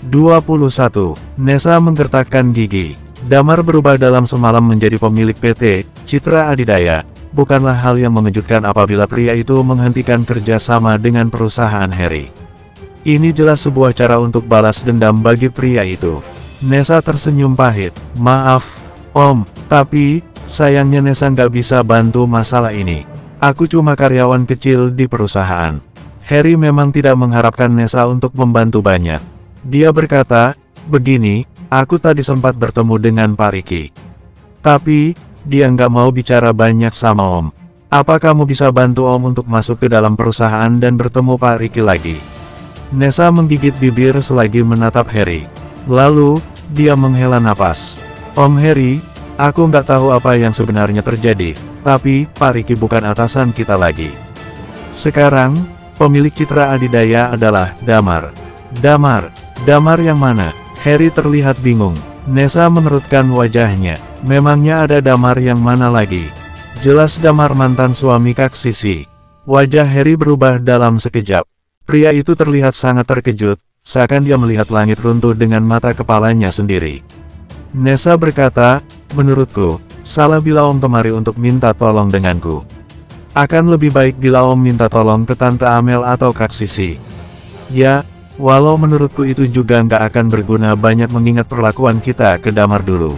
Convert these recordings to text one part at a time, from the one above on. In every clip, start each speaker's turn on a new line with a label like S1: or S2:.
S1: 21. Nessa menggertakkan gigi. Damar berubah dalam semalam menjadi pemilik PT Citra Adidaya. Bukanlah hal yang mengejutkan apabila pria itu menghentikan kerjasama dengan perusahaan Harry. Ini jelas sebuah cara untuk balas dendam bagi pria itu. Nessa tersenyum pahit. Maaf, Om, tapi sayangnya Nessa nggak bisa bantu masalah ini. Aku cuma karyawan kecil di perusahaan. Harry memang tidak mengharapkan Nessa untuk membantu banyak. Dia berkata, begini, aku tadi sempat bertemu dengan Pak Ricky. Tapi, dia nggak mau bicara banyak sama Om. Apa kamu bisa bantu Om untuk masuk ke dalam perusahaan dan bertemu Pak Ricky lagi? Nessa menggigit bibir selagi menatap Harry. Lalu, dia menghela napas. Om Harry, aku nggak tahu apa yang sebenarnya terjadi, tapi Pak Ricky bukan atasan kita lagi. Sekarang, pemilik Citra Adidaya adalah Damar. Damar yang mana? Harry terlihat bingung. Nessa menerutkan wajahnya. Memangnya ada Damar yang mana lagi? Jelas Damar mantan suami Kak Sisi. Wajah Harry berubah dalam sekejap. Pria itu terlihat sangat terkejut, seakan dia melihat langit runtuh dengan mata kepalanya sendiri. Nessa berkata, menurutku, salah bila Om kemari untuk minta tolong denganku. Akan lebih baik bila Om minta tolong ke Tante Amel atau Kak Sisi. Ya, walau menurutku itu juga nggak akan berguna banyak mengingat perlakuan kita ke Damar dulu.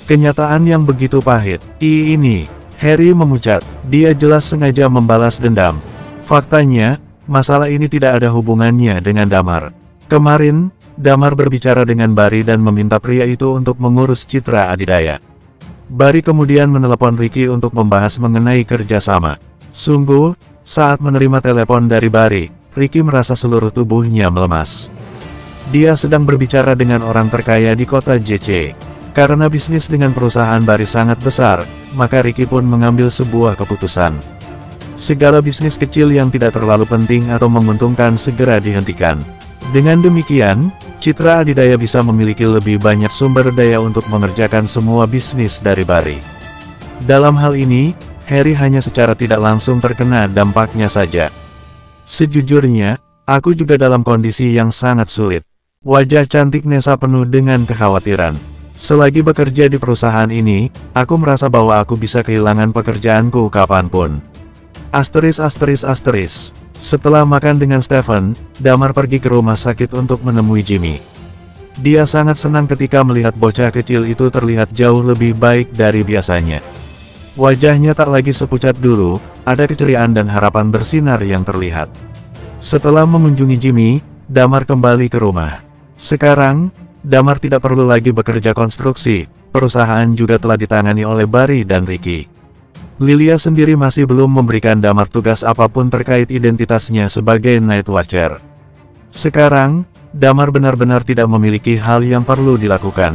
S1: Kenyataan yang begitu pahit. Ini, Harry memucat. Dia jelas sengaja membalas dendam. Faktanya, masalah ini tidak ada hubungannya dengan Damar. Kemarin, Damar berbicara dengan Barry dan meminta pria itu untuk mengurus Citra Adidaya. Barry kemudian menelepon Ricky untuk membahas mengenai kerjasama. Sungguh, saat menerima telepon dari Barry, Ricky merasa seluruh tubuhnya melemas. Dia sedang berbicara dengan orang terkaya di kota JC. Karena bisnis dengan perusahaan Barry sangat besar, maka Ricky pun mengambil sebuah keputusan. Segala bisnis kecil yang tidak terlalu penting atau menguntungkan segera dihentikan. Dengan demikian, Citra Adidaya bisa memiliki lebih banyak sumber daya untuk mengerjakan semua bisnis dari Barry. Dalam hal ini, Harry hanya secara tidak langsung terkena dampaknya saja. Sejujurnya, aku juga dalam kondisi yang sangat sulit. Wajah cantik Nessa penuh dengan kekhawatiran. Selagi bekerja di perusahaan ini, aku merasa bahwa aku bisa kehilangan pekerjaanku kapanpun. Setelah makan dengan Stephen, Damar pergi ke rumah sakit untuk menemui Jimmy. Dia sangat senang ketika melihat bocah kecil itu terlihat jauh lebih baik dari biasanya. Wajahnya tak lagi sepucat dulu, ada keceriaan dan harapan bersinar yang terlihat. Setelah mengunjungi Jimmy, Damar kembali ke rumah. Sekarang, Damar tidak perlu lagi bekerja konstruksi, perusahaan juga telah ditangani oleh Barry dan Ricky. Lilia sendiri masih belum memberikan Damar tugas apapun terkait identitasnya sebagai Night Watcher. Sekarang, Damar benar-benar tidak memiliki hal yang perlu dilakukan.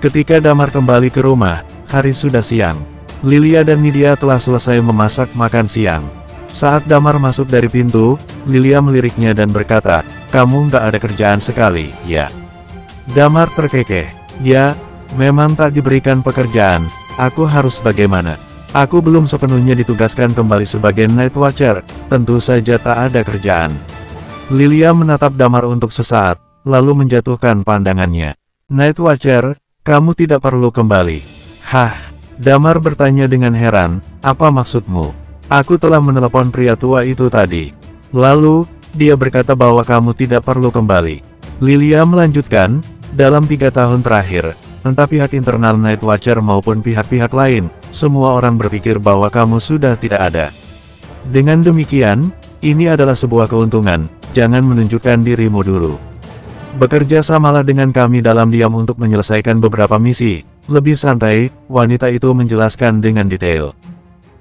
S1: Ketika Damar kembali ke rumah, hari sudah siang. Lilia dan Nidia telah selesai memasak makan siang. Saat Damar masuk dari pintu, Lilia meliriknya dan berkata, "Kamu nggak ada kerjaan sekali, ya?" Damar terkekeh. "Ya, memang tak diberikan pekerjaan, aku harus bagaimana? Aku belum sepenuhnya ditugaskan kembali sebagai Night Watcher, tentu saja tak ada kerjaan." Lilia menatap Damar untuk sesaat, lalu menjatuhkan pandangannya. "Night Watcher, kamu tidak perlu kembali." "Hah?" Damar bertanya dengan heran, "Apa maksudmu?" "Aku telah menelepon pria tua itu tadi. Lalu, dia berkata bahwa kamu tidak perlu kembali." Lilia melanjutkan, "Dalam 3 tahun terakhir, entah pihak internal Night Watcher maupun pihak-pihak lain, semua orang berpikir bahwa kamu sudah tidak ada. Dengan demikian, ini adalah sebuah keuntungan, jangan menunjukkan dirimu dulu. Bekerja samalah dengan kami dalam diam untuk menyelesaikan beberapa misi." Lebih santai, wanita itu menjelaskan dengan detail.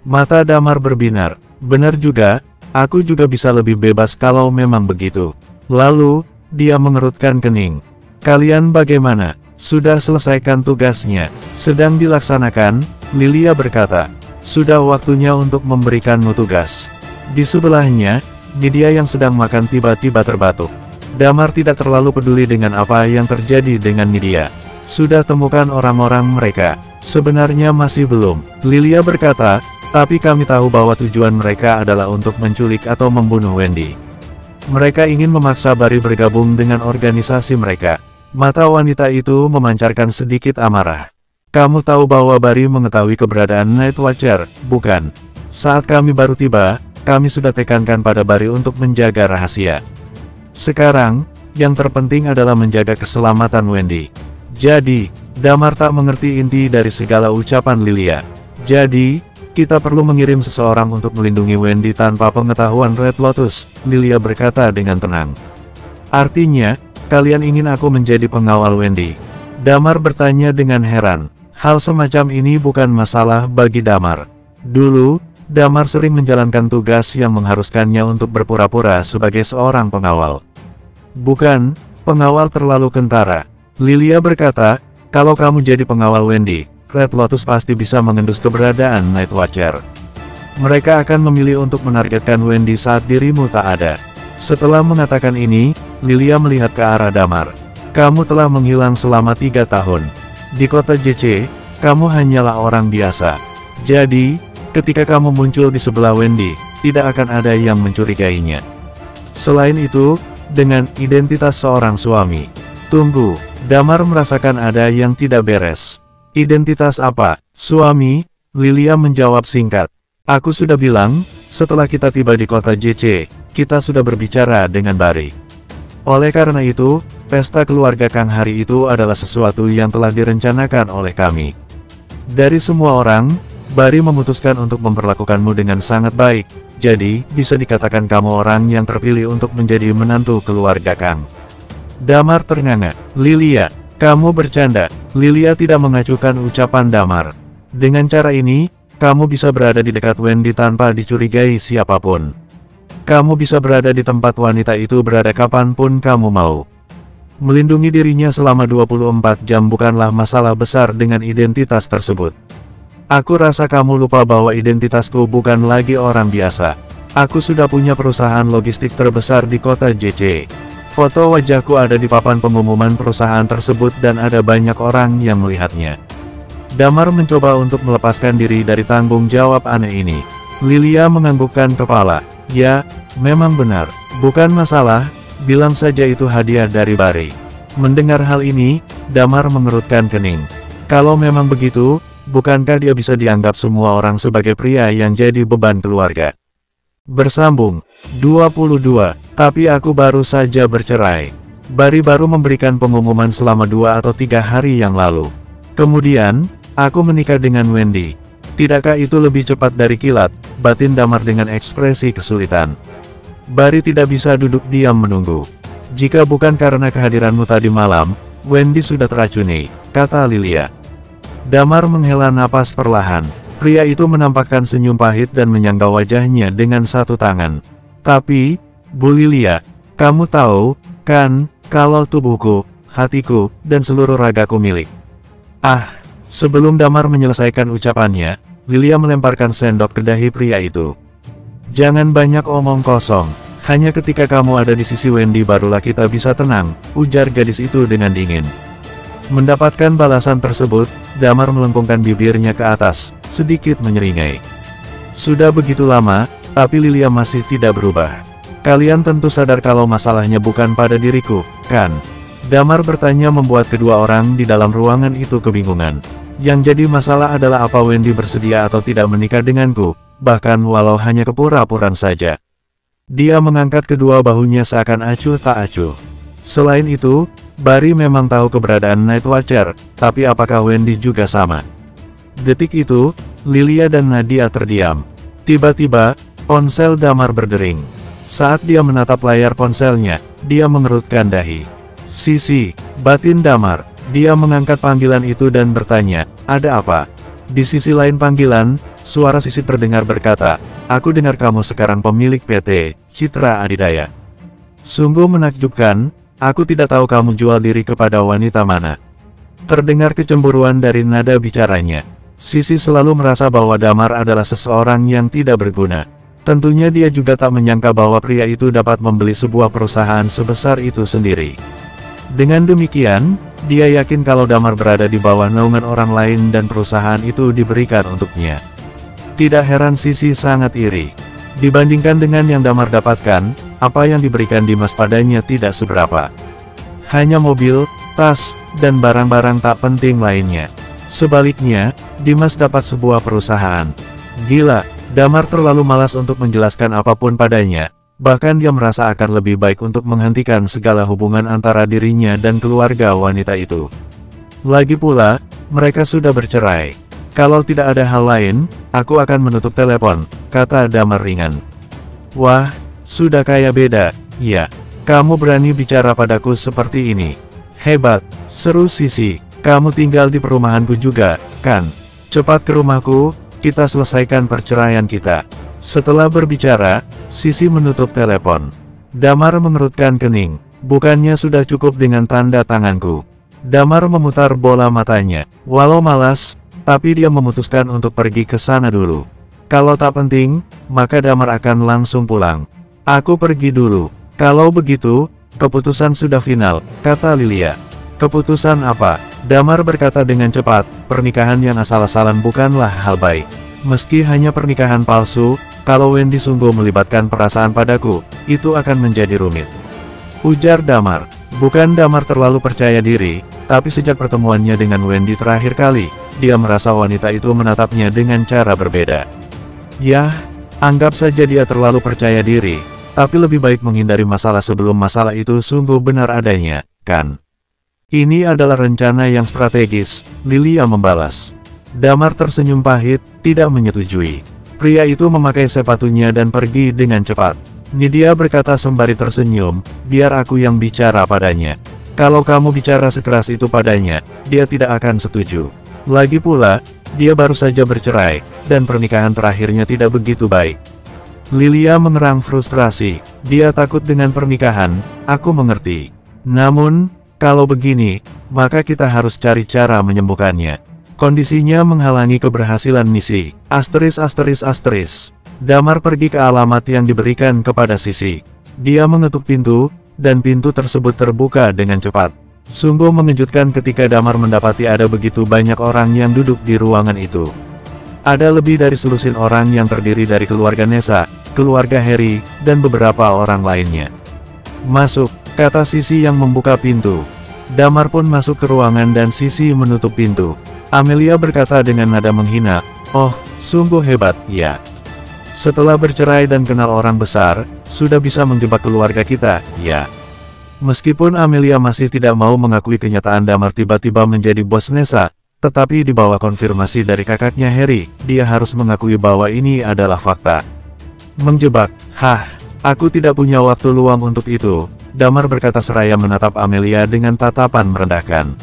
S1: Mata Damar berbinar. "Benar juga, aku juga bisa lebih bebas kalau memang begitu." Lalu, dia mengerutkan kening. "Kalian bagaimana? Sudah selesaikan tugasnya?" "Sedang dilaksanakan," Lilia berkata. "Sudah waktunya untuk memberikanmu tugas." Di sebelahnya, Nidia yang sedang makan tiba-tiba terbatuk. Damar tidak terlalu peduli dengan apa yang terjadi dengan Nidia. "Sudah temukan orang-orang mereka?" "Sebenarnya masih belum," Lilia berkata, "tapi kami tahu bahwa tujuan mereka adalah untuk menculik atau membunuh Wendy." Mereka ingin memaksa Bari bergabung dengan organisasi mereka. Mata wanita itu memancarkan sedikit amarah. Kamu tahu bahwa Bari mengetahui keberadaan Night Watcher, bukan? Saat kami baru tiba, kami sudah tekankan pada Bari untuk menjaga rahasia. Sekarang, yang terpenting adalah menjaga keselamatan Wendy. Jadi, Damar tak mengerti inti dari segala ucapan Lilia. Jadi, kita perlu mengirim seseorang untuk melindungi Wendy tanpa pengetahuan Red Lotus, Lilia berkata dengan tenang. Artinya, kalian ingin aku menjadi pengawal Wendy? Damar bertanya dengan heran. Hal semacam ini bukan masalah bagi Damar. Dulu, Damar sering menjalankan tugas yang mengharuskannya untuk berpura-pura sebagai seorang pengawal. Bukan, pengawal terlalu kentara. Lilia berkata, kalau kamu jadi pengawal Wendy, Red Lotus pasti bisa mengendus keberadaan Night Watcher. Mereka akan memilih untuk menargetkan Wendy saat dirimu tak ada. Setelah mengatakan ini, Lilia melihat ke arah Damar. Kamu telah menghilang selama 3 tahun. Di kota JC, kamu hanyalah orang biasa. Jadi, ketika kamu muncul di sebelah Wendy, tidak akan ada yang mencurigainya. Selain itu, dengan identitas seorang suami. Tunggu, Damar merasakan ada yang tidak beres. Identitas apa? Suami? Lilia menjawab singkat. Aku sudah bilang, setelah kita tiba di kota JC, kita sudah berbicara dengan Bari. Oleh karena itu, pesta keluarga Kang hari itu adalah sesuatu yang telah direncanakan oleh kami. Dari semua orang, Bari memutuskan untuk memperlakukanmu dengan sangat baik, jadi bisa dikatakan kamu orang yang terpilih untuk menjadi menantu keluarga Kang. Damar ternganga. Lilia, kamu bercanda. Lilia tidak mengacuhkan ucapan Damar. Dengan cara ini, kamu bisa berada di dekat Wendy tanpa dicurigai siapapun. Kamu bisa berada di tempat wanita itu berada kapanpun kamu mau. Melindungi dirinya selama 24 jam bukanlah masalah besar dengan identitas tersebut. Aku rasa kamu lupa bahwa identitasku bukan lagi orang biasa. Aku sudah punya perusahaan logistik terbesar di kota JC. Foto wajahku ada di papan pengumuman perusahaan tersebut dan ada banyak orang yang melihatnya. Damar mencoba untuk melepaskan diri dari tanggung jawab aneh ini. Lilia menganggukkan kepala. Ya, memang benar. Bukan masalah, bilang saja itu hadiah dari Bari. Mendengar hal ini, Damar mengerutkan kening. Kalau memang begitu, bukankah dia bisa dianggap semua orang sebagai pria yang jadi beban keluarga? Bersambung. 22. Tapi aku baru saja bercerai. Bari baru memberikan pengumuman selama 2 atau 3 hari yang lalu. Kemudian, aku menikah dengan Wendy. Tidakkah itu lebih cepat dari kilat? Batin Damar dengan ekspresi kesulitan. Bari tidak bisa duduk diam menunggu. Jika bukan karena kehadiranmu tadi malam, Wendy sudah teracuni, kata Lilia. Damar menghela napas perlahan. Pria itu menampakkan senyum pahit dan menyangga wajahnya dengan satu tangan. Tapi, Bu Lilia, kamu tahu, kan, kalau tubuhku, hatiku, dan seluruh ragaku milik. Ah, sebelum Damar menyelesaikan ucapannya, Lilia melemparkan sendok ke dahi pria itu. Jangan banyak omong kosong, hanya ketika kamu ada di sisi Wendy barulah kita bisa tenang, ujar gadis itu dengan dingin. Mendapatkan balasan tersebut, Damar melengkungkan bibirnya ke atas, sedikit menyeringai. Sudah begitu lama, tapi Lilia masih tidak berubah. Kalian tentu sadar kalau masalahnya bukan pada diriku, kan? Damar bertanya membuat kedua orang di dalam ruangan itu kebingungan. Yang jadi masalah adalah apa Wendy bersedia atau tidak menikah denganku, bahkan walau hanya kepura-puraan saja. Dia mengangkat kedua bahunya seakan acuh tak acuh. Selain itu, Bari memang tahu keberadaan Night Watcher, tapi apakah Wendy juga sama? Detik itu, Lilia dan Nadia terdiam. Tiba-tiba, ponsel Damar berdering. Saat dia menatap layar ponselnya, dia mengerutkan dahi. Sisi, batin Damar. Dia mengangkat panggilan itu dan bertanya, ada apa? Di sisi lain panggilan, suara Sisi terdengar berkata, aku dengar kamu sekarang pemilik PT Citra Adidaya. Sungguh menakjubkan. Aku tidak tahu kamu jual diri kepada wanita mana. Terdengar kecemburuan dari nada bicaranya. Sisi selalu merasa bahwa Damar adalah seseorang yang tidak berguna. Tentunya dia juga tak menyangka bahwa pria itu dapat membeli sebuah perusahaan sebesar itu sendiri. Dengan demikian, dia yakin kalau Damar berada di bawah naungan orang lain dan perusahaan itu diberikan untuknya. Tidak heran Sisi sangat iri. Dibandingkan dengan yang Damar dapatkan, apa yang diberikan Dimas padanya tidak seberapa. Hanya mobil, tas, dan barang-barang tak penting lainnya. Sebaliknya, Dimas dapat sebuah perusahaan. Gila, Damar terlalu malas untuk menjelaskan apapun padanya. Bahkan dia merasa akan lebih baik untuk menghentikan segala hubungan antara dirinya dan keluarga wanita itu. Lagi pula, mereka sudah bercerai. Kalau tidak ada hal lain, aku akan menutup telepon, kata Damar ringan. Wah, sudah kayak beda, ya. Kamu berani bicara padaku seperti ini. Hebat, seru Sisi. Kamu tinggal di perumahanku juga, kan? Cepat ke rumahku, kita selesaikan perceraian kita. Setelah berbicara, Sisi menutup telepon. Damar mengerutkan kening. Bukannya sudah cukup dengan tanda tanganku? Damar memutar bola matanya. Walau malas, tapi dia memutuskan untuk pergi ke sana dulu. Kalau tak penting, maka Damar akan langsung pulang. Aku pergi dulu. Kalau begitu, keputusan sudah final, kata Lilia. Keputusan apa? Damar berkata dengan cepat, pernikahan yang asal-asalan bukanlah hal baik. Meski hanya pernikahan palsu, kalau Wendy sungguh melibatkan perasaan padaku, itu akan menjadi rumit. Ujar Damar. Bukan Damar terlalu percaya diri, tapi sejak pertemuannya dengan Wendy terakhir kali, dia merasa wanita itu menatapnya dengan cara berbeda. Yah, anggap saja dia terlalu percaya diri, tapi lebih baik menghindari masalah sebelum masalah itu sungguh benar adanya, kan? Ini adalah rencana yang strategis, Lilia membalas. Damar tersenyum pahit, tidak menyetujui. Pria itu memakai sepatunya dan pergi dengan cepat. Nidia berkata sembari tersenyum, biar aku yang bicara padanya. Kalau kamu bicara sekeras itu padanya, dia tidak akan setuju. Lagi pula, dia baru saja bercerai, dan pernikahan terakhirnya tidak begitu baik. Lilia mengerang frustrasi. Dia takut dengan pernikahan, aku mengerti. Namun, kalau begini, maka kita harus cari cara menyembuhkannya. Kondisinya menghalangi keberhasilan misi. Damar pergi ke alamat yang diberikan kepada Sisi. Dia mengetuk pintu, dan pintu tersebut terbuka dengan cepat. Sungguh mengejutkan ketika Damar mendapati ada begitu banyak orang yang duduk di ruangan itu. Ada lebih dari selusin orang yang terdiri dari keluarga Nessa, keluarga Harry, dan beberapa orang lainnya. Masuk, kata Sisi yang membuka pintu. Damar pun masuk ke ruangan dan Sisi menutup pintu. Amelia berkata dengan nada menghina, oh, sungguh hebat, ya. Setelah bercerai dan kenal orang besar, sudah bisa menjebak keluarga kita, ya. Meskipun Amelia masih tidak mau mengakui kenyataan Damar tiba-tiba menjadi bos Nessa, tetapi di bawah konfirmasi dari kakaknya Harry, dia harus mengakui bahwa ini adalah fakta. Menjebak, aku tidak punya waktu luang untuk itu, Damar berkata seraya menatap Amelia dengan tatapan merendahkan.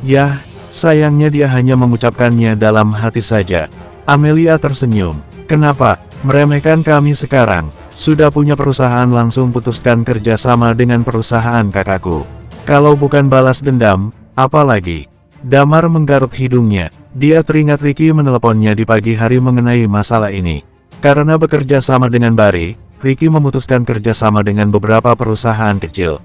S1: Yah, sayangnya dia hanya mengucapkannya dalam hati saja. Amelia tersenyum. Kenapa, meremehkan kami sekarang? Sudah punya perusahaan langsung putuskan kerjasama dengan perusahaan kakakku. Kalau bukan balas dendam, apa lagi? Damar menggaruk hidungnya. Dia teringat Ricky meneleponnya di pagi hari mengenai masalah ini. Karena bekerja sama dengan Barry, Ricky memutuskan kerjasama dengan beberapa perusahaan kecil.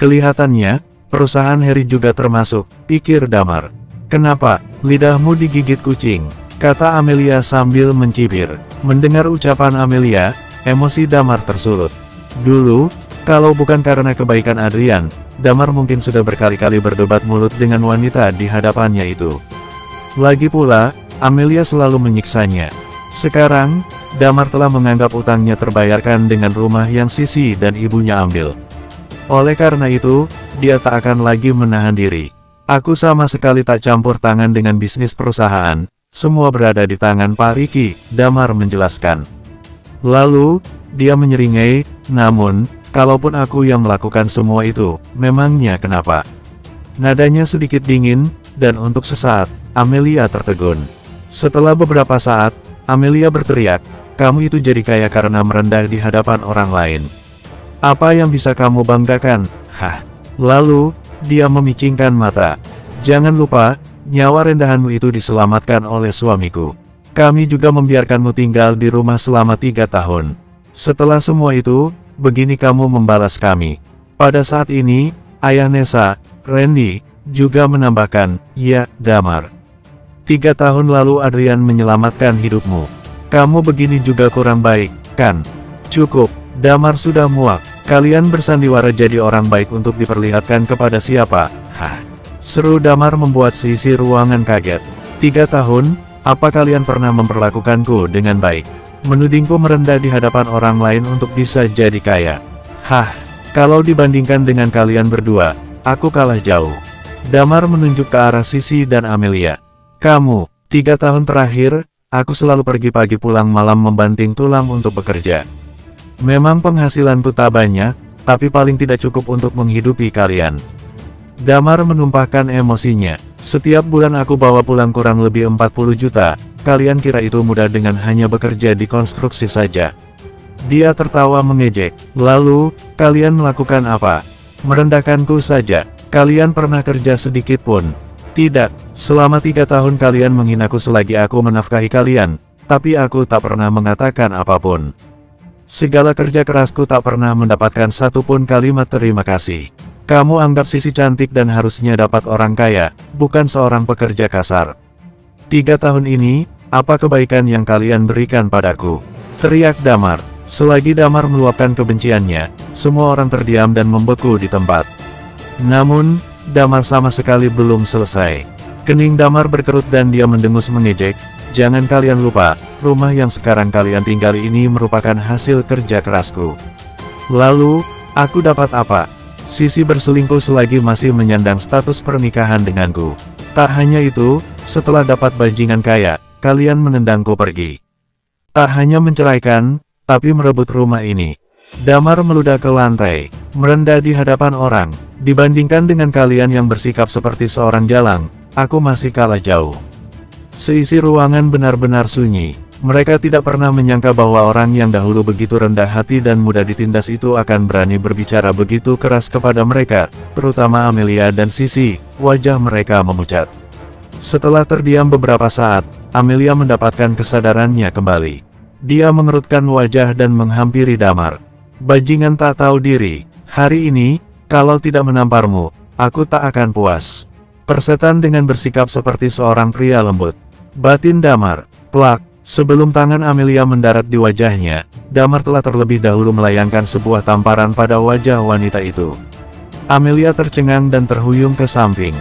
S1: Kelihatannya, perusahaan Harry juga termasuk, pikir Damar. Kenapa, lidahmu digigit kucing? Kata Amelia sambil mencibir. Mendengar ucapan Amelia, emosi Damar tersulut. Dulu, kalau bukan karena kebaikan Adrian, Damar mungkin sudah berkali-kali berdebat mulut dengan wanita di hadapannya itu. Lagi pula, Amelia selalu menyiksanya. Sekarang, Damar telah menganggap utangnya terbayarkan dengan rumah yang Sisi dan ibunya ambil. Oleh karena itu, dia tak akan lagi menahan diri. Aku sama sekali tak campur tangan dengan bisnis perusahaan, semua berada di tangan Pak Ricky, Damar menjelaskan. Lalu, dia menyeringai, namun, kalaupun aku yang melakukan semua itu, memangnya kenapa? Nadanya sedikit dingin, dan untuk sesaat, Amelia tertegun. Setelah beberapa saat, Amelia berteriak, kamu itu jadi kaya karena merendah di hadapan orang lain. Apa yang bisa kamu banggakan? Lalu, dia memicingkan mata. Jangan lupa, nyawa rendahanmu itu diselamatkan oleh suamiku. Kami juga membiarkanmu tinggal di rumah selama 3 tahun. Setelah semua itu, begini kamu membalas kami. Pada saat ini, ayah Nessa, Randy, juga menambahkan, ya, Damar. 3 tahun lalu Adrian menyelamatkan hidupmu. Kamu begini juga kurang baik, kan? Cukup, Damar sudah muak. Kalian bersandiwara jadi orang baik untuk diperlihatkan kepada siapa? Hah? Seru Damar membuat seisi ruangan kaget. 3 tahun, apa kalian pernah memperlakukanku dengan baik? Menudingku merendah di hadapan orang lain untuk bisa jadi kaya. Hah? Kalau dibandingkan dengan kalian berdua, aku kalah jauh. Damar menunjuk ke arah Sisi dan Amelia. Kamu, 3 tahun terakhir, aku selalu pergi pagi pulang malam membanting tulang untuk bekerja. Memang penghasilanku tak banyak, tapi paling tidak cukup untuk menghidupi kalian. Damar menumpahkan emosinya. Setiap bulan aku bawa pulang kurang lebih 40 juta, kalian kira itu mudah dengan hanya bekerja di konstruksi saja? Dia tertawa mengejek. Lalu, kalian melakukan apa? Merendahkanku saja. Kalian pernah kerja sedikit pun? Tidak, selama 3 tahun kalian menghinaku selagi aku menafkahi kalian, tapi aku tak pernah mengatakan apapun. Segala kerja kerasku tak pernah mendapatkan satupun kalimat terima kasih. Kamu anggap Sisi cantik dan harusnya dapat orang kaya, bukan seorang pekerja kasar. 3 tahun ini, apa kebaikan yang kalian berikan padaku? Teriak Damar. Selagi Damar meluapkan kebenciannya, semua orang terdiam dan membeku di tempat. Namun, Damar sama sekali belum selesai. Kening Damar berkerut dan dia mendengus mengejek. Jangan kalian lupa, rumah yang sekarang kalian tinggali ini merupakan hasil kerja kerasku. Lalu, aku dapat apa? Sisi berselingkuh selagi masih menyandang status pernikahan denganku. Tak hanya itu, setelah dapat bajingan kaya, kalian menendangku pergi. Tak hanya menceraikan, tapi merebut rumah ini. Damar meludah ke lantai, merendah di hadapan orang. Dibandingkan dengan kalian yang bersikap seperti seorang jalang, aku masih kalah jauh. Seisi ruangan benar-benar sunyi. Mereka tidak pernah menyangka bahwa orang yang dahulu begitu rendah hati dan mudah ditindas itu akan berani berbicara begitu keras kepada mereka, terutama Amelia dan Sisi. Wajah mereka memucat. Setelah terdiam beberapa saat, Amelia mendapatkan kesadarannya kembali. Dia mengerutkan wajah dan menghampiri Damar. Bajingan tak tahu diri, hari ini, kalau tidak menamparmu, aku tak akan puas. Persetan dengan bersikap seperti seorang pria lembut. Batin Damar, plak, sebelum tangan Amelia mendarat di wajahnya, Damar telah terlebih dahulu melayangkan sebuah tamparan pada wajah wanita itu. Amelia tercengang dan terhuyung ke samping.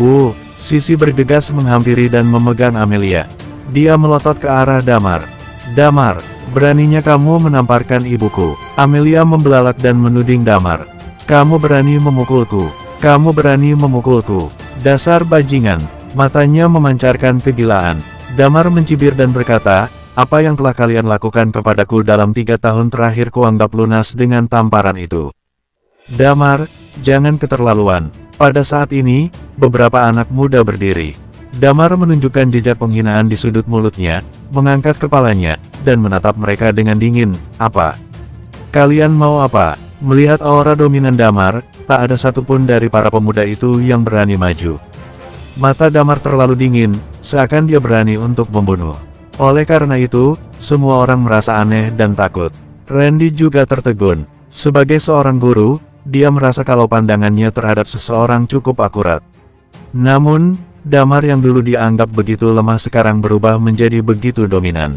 S1: Bu, Sisi bergegas menghampiri dan memegang Amelia. Dia melotot ke arah Damar. Damar, beraninya kamu menamparkan ibuku. Amelia membelalak dan menuding Damar. Kamu berani memukulku. Kamu berani memukulku. Dasar bajingan. Matanya memancarkan kegilaan. Damar mencibir dan berkata, apa yang telah kalian lakukan kepadaku dalam 3 tahun terakhir kuanggap lunas dengan tamparan itu. Damar, jangan keterlaluan. Pada saat ini, beberapa anak muda berdiri. Damar menunjukkan jejak penghinaan di sudut mulutnya, mengangkat kepalanya, dan menatap mereka dengan dingin. Apa? Kalian mau apa? Melihat aura dominan Damar, tak ada satupun dari para pemuda itu yang berani maju. Mata Damar terlalu dingin, seakan dia berani untuk membunuh. Oleh karena itu, semua orang merasa aneh dan takut. Randy juga tertegun. Sebagai seorang guru, dia merasa kalau pandangannya terhadap seseorang cukup akurat. Namun, Damar yang dulu dianggap begitu lemah sekarang berubah menjadi begitu dominan.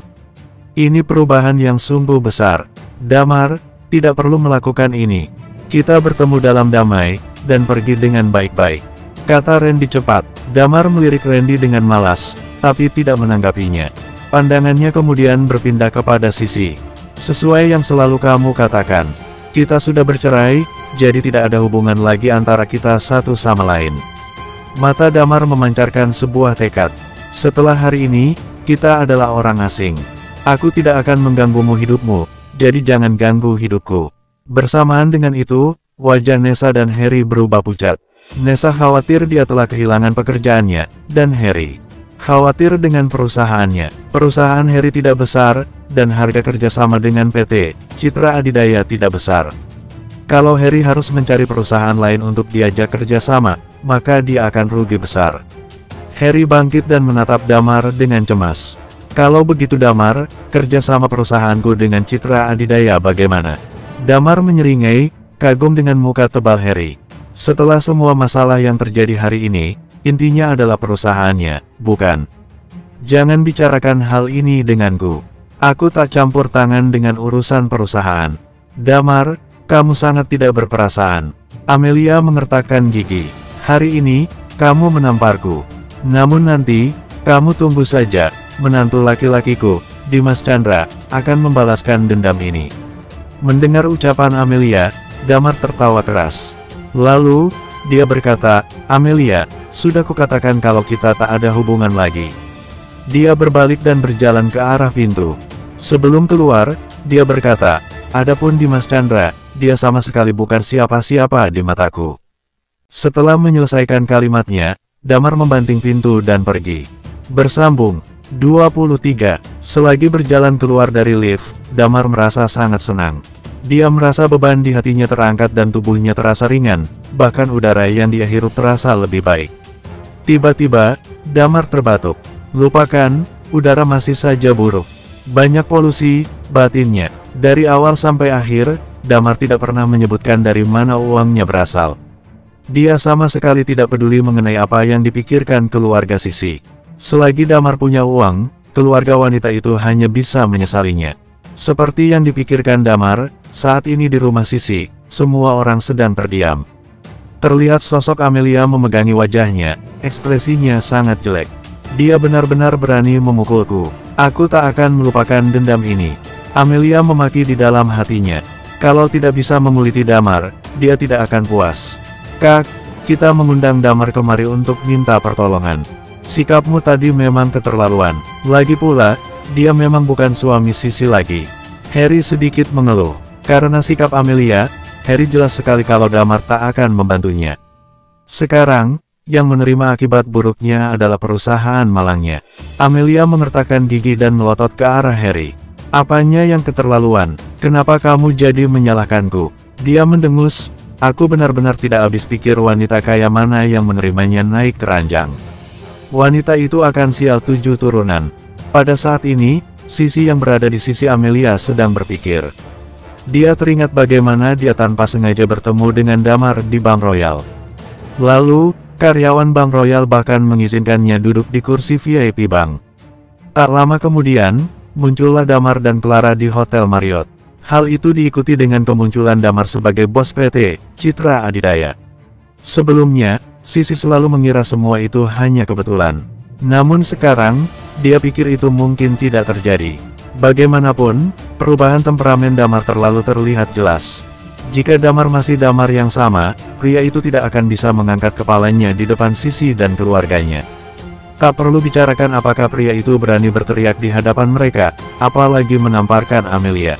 S1: Ini perubahan yang sungguh besar. Damar, tidak perlu melakukan ini. Kita bertemu dalam damai, dan pergi dengan baik-baik. Kata Randy cepat. Damar melirik Randy dengan malas, tapi tidak menanggapinya. Pandangannya kemudian berpindah kepada Sisi. Sesuai yang selalu kamu katakan. Kita sudah bercerai, jadi tidak ada hubungan lagi antara kita satu sama lain. Mata Damar memancarkan sebuah tekad. Setelah hari ini, kita adalah orang asing. Aku tidak akan mengganggumu hidupmu, jadi jangan ganggu hidupku. Bersamaan dengan itu, wajah Nessa dan Harry berubah pucat. Nessa khawatir dia telah kehilangan pekerjaannya, dan Harry khawatir dengan perusahaannya. Perusahaan Harry tidak besar, dan harga kerjasama dengan PT Citra Adidaya tidak besar. Kalau Harry harus mencari perusahaan lain untuk diajak kerjasama, maka dia akan rugi besar. Harry bangkit dan menatap Damar dengan cemas. Kalau begitu Damar, kerjasama perusahaanku dengan Citra Adidaya bagaimana? Damar menyeringai, kagum dengan muka tebal Harry. Setelah semua masalah yang terjadi hari ini, intinya adalah perusahaannya, bukan? Jangan bicarakan hal ini denganku. Aku tak campur tangan dengan urusan perusahaan. Damar, kamu sangat tidak berperasaan. Amelia mengertakkan gigi. Hari ini, kamu menamparku. Namun nanti, kamu tunggu saja, menantu laki-lakiku, Dimas Chandra, akan membalaskan dendam ini. Mendengar ucapan Amelia, Damar tertawa keras. Lalu, dia berkata, Amelia, sudah kukatakan kalau kita tak ada hubungan lagi. Dia berbalik dan berjalan ke arah pintu. Sebelum keluar, dia berkata, adapun Dimas Chandra, dia sama sekali bukan siapa-siapa di mataku. Setelah menyelesaikan kalimatnya, Damar membanting pintu dan pergi. Bersambung 23. Selagi berjalan keluar dari lift, Damar merasa sangat senang. Dia merasa beban di hatinya terangkat dan tubuhnya terasa ringan, bahkan udara yang dia hirup terasa lebih baik. Tiba-tiba, Damar terbatuk. Lupakan, udara masih saja buruk. Banyak polusi, batinnya. Dari awal sampai akhir, Damar tidak pernah menyebutkan dari mana uangnya berasal. Dia sama sekali tidak peduli mengenai apa yang dipikirkan keluarga Sisi. Selagi Damar punya uang, keluarga wanita itu hanya bisa menyesalinya. Seperti yang dipikirkan Damar, saat ini di rumah Sisi, semua orang sedang terdiam. Terlihat sosok Amelia memegangi wajahnya, ekspresinya sangat jelek. Dia benar-benar berani memukulku. Aku tak akan melupakan dendam ini. Amelia memaki di dalam hatinya. Kalau tidak bisa menguliti Damar, dia tidak akan puas. Kak, kita mengundang Damar kemari untuk minta pertolongan. Sikapmu tadi memang keterlaluan. Lagi pula, dia memang bukan suami Sisi lagi. Harry sedikit mengeluh. Karena sikap Amelia, Harry jelas sekali kalau Damar tak akan membantunya. Sekarang, yang menerima akibat buruknya adalah perusahaan malangnya. Amelia mengertakkan gigi dan melotot ke arah Harry. Apanya yang keterlaluan? Kenapa kamu jadi menyalahkanku? Dia mendengus. Aku benar-benar tidak habis pikir wanita kaya mana yang menerimanya naik keranjang. Wanita itu akan sial 7 turunan. Pada saat ini, Sisi yang berada di sisi Amelia sedang berpikir. Dia teringat bagaimana dia tanpa sengaja bertemu dengan Damar di Bank Royal. Lalu, karyawan Bank Royal bahkan mengizinkannya duduk di kursi VIP bank. Tak lama kemudian, muncullah Damar dan Clara di Hotel Marriott. Hal itu diikuti dengan kemunculan Damar sebagai bos PT, Citra Adidaya. Sebelumnya, Sisi selalu mengira semua itu hanya kebetulan. Namun sekarang, dia pikir itu mungkin tidak terjadi. Bagaimanapun, perubahan temperamen Damar terlalu terlihat jelas. Jika Damar masih Damar yang sama, pria itu tidak akan bisa mengangkat kepalanya di depan Sisi dan keluarganya. Tak perlu bicarakan apakah pria itu berani berteriak di hadapan mereka, apalagi menamparkan Amelia.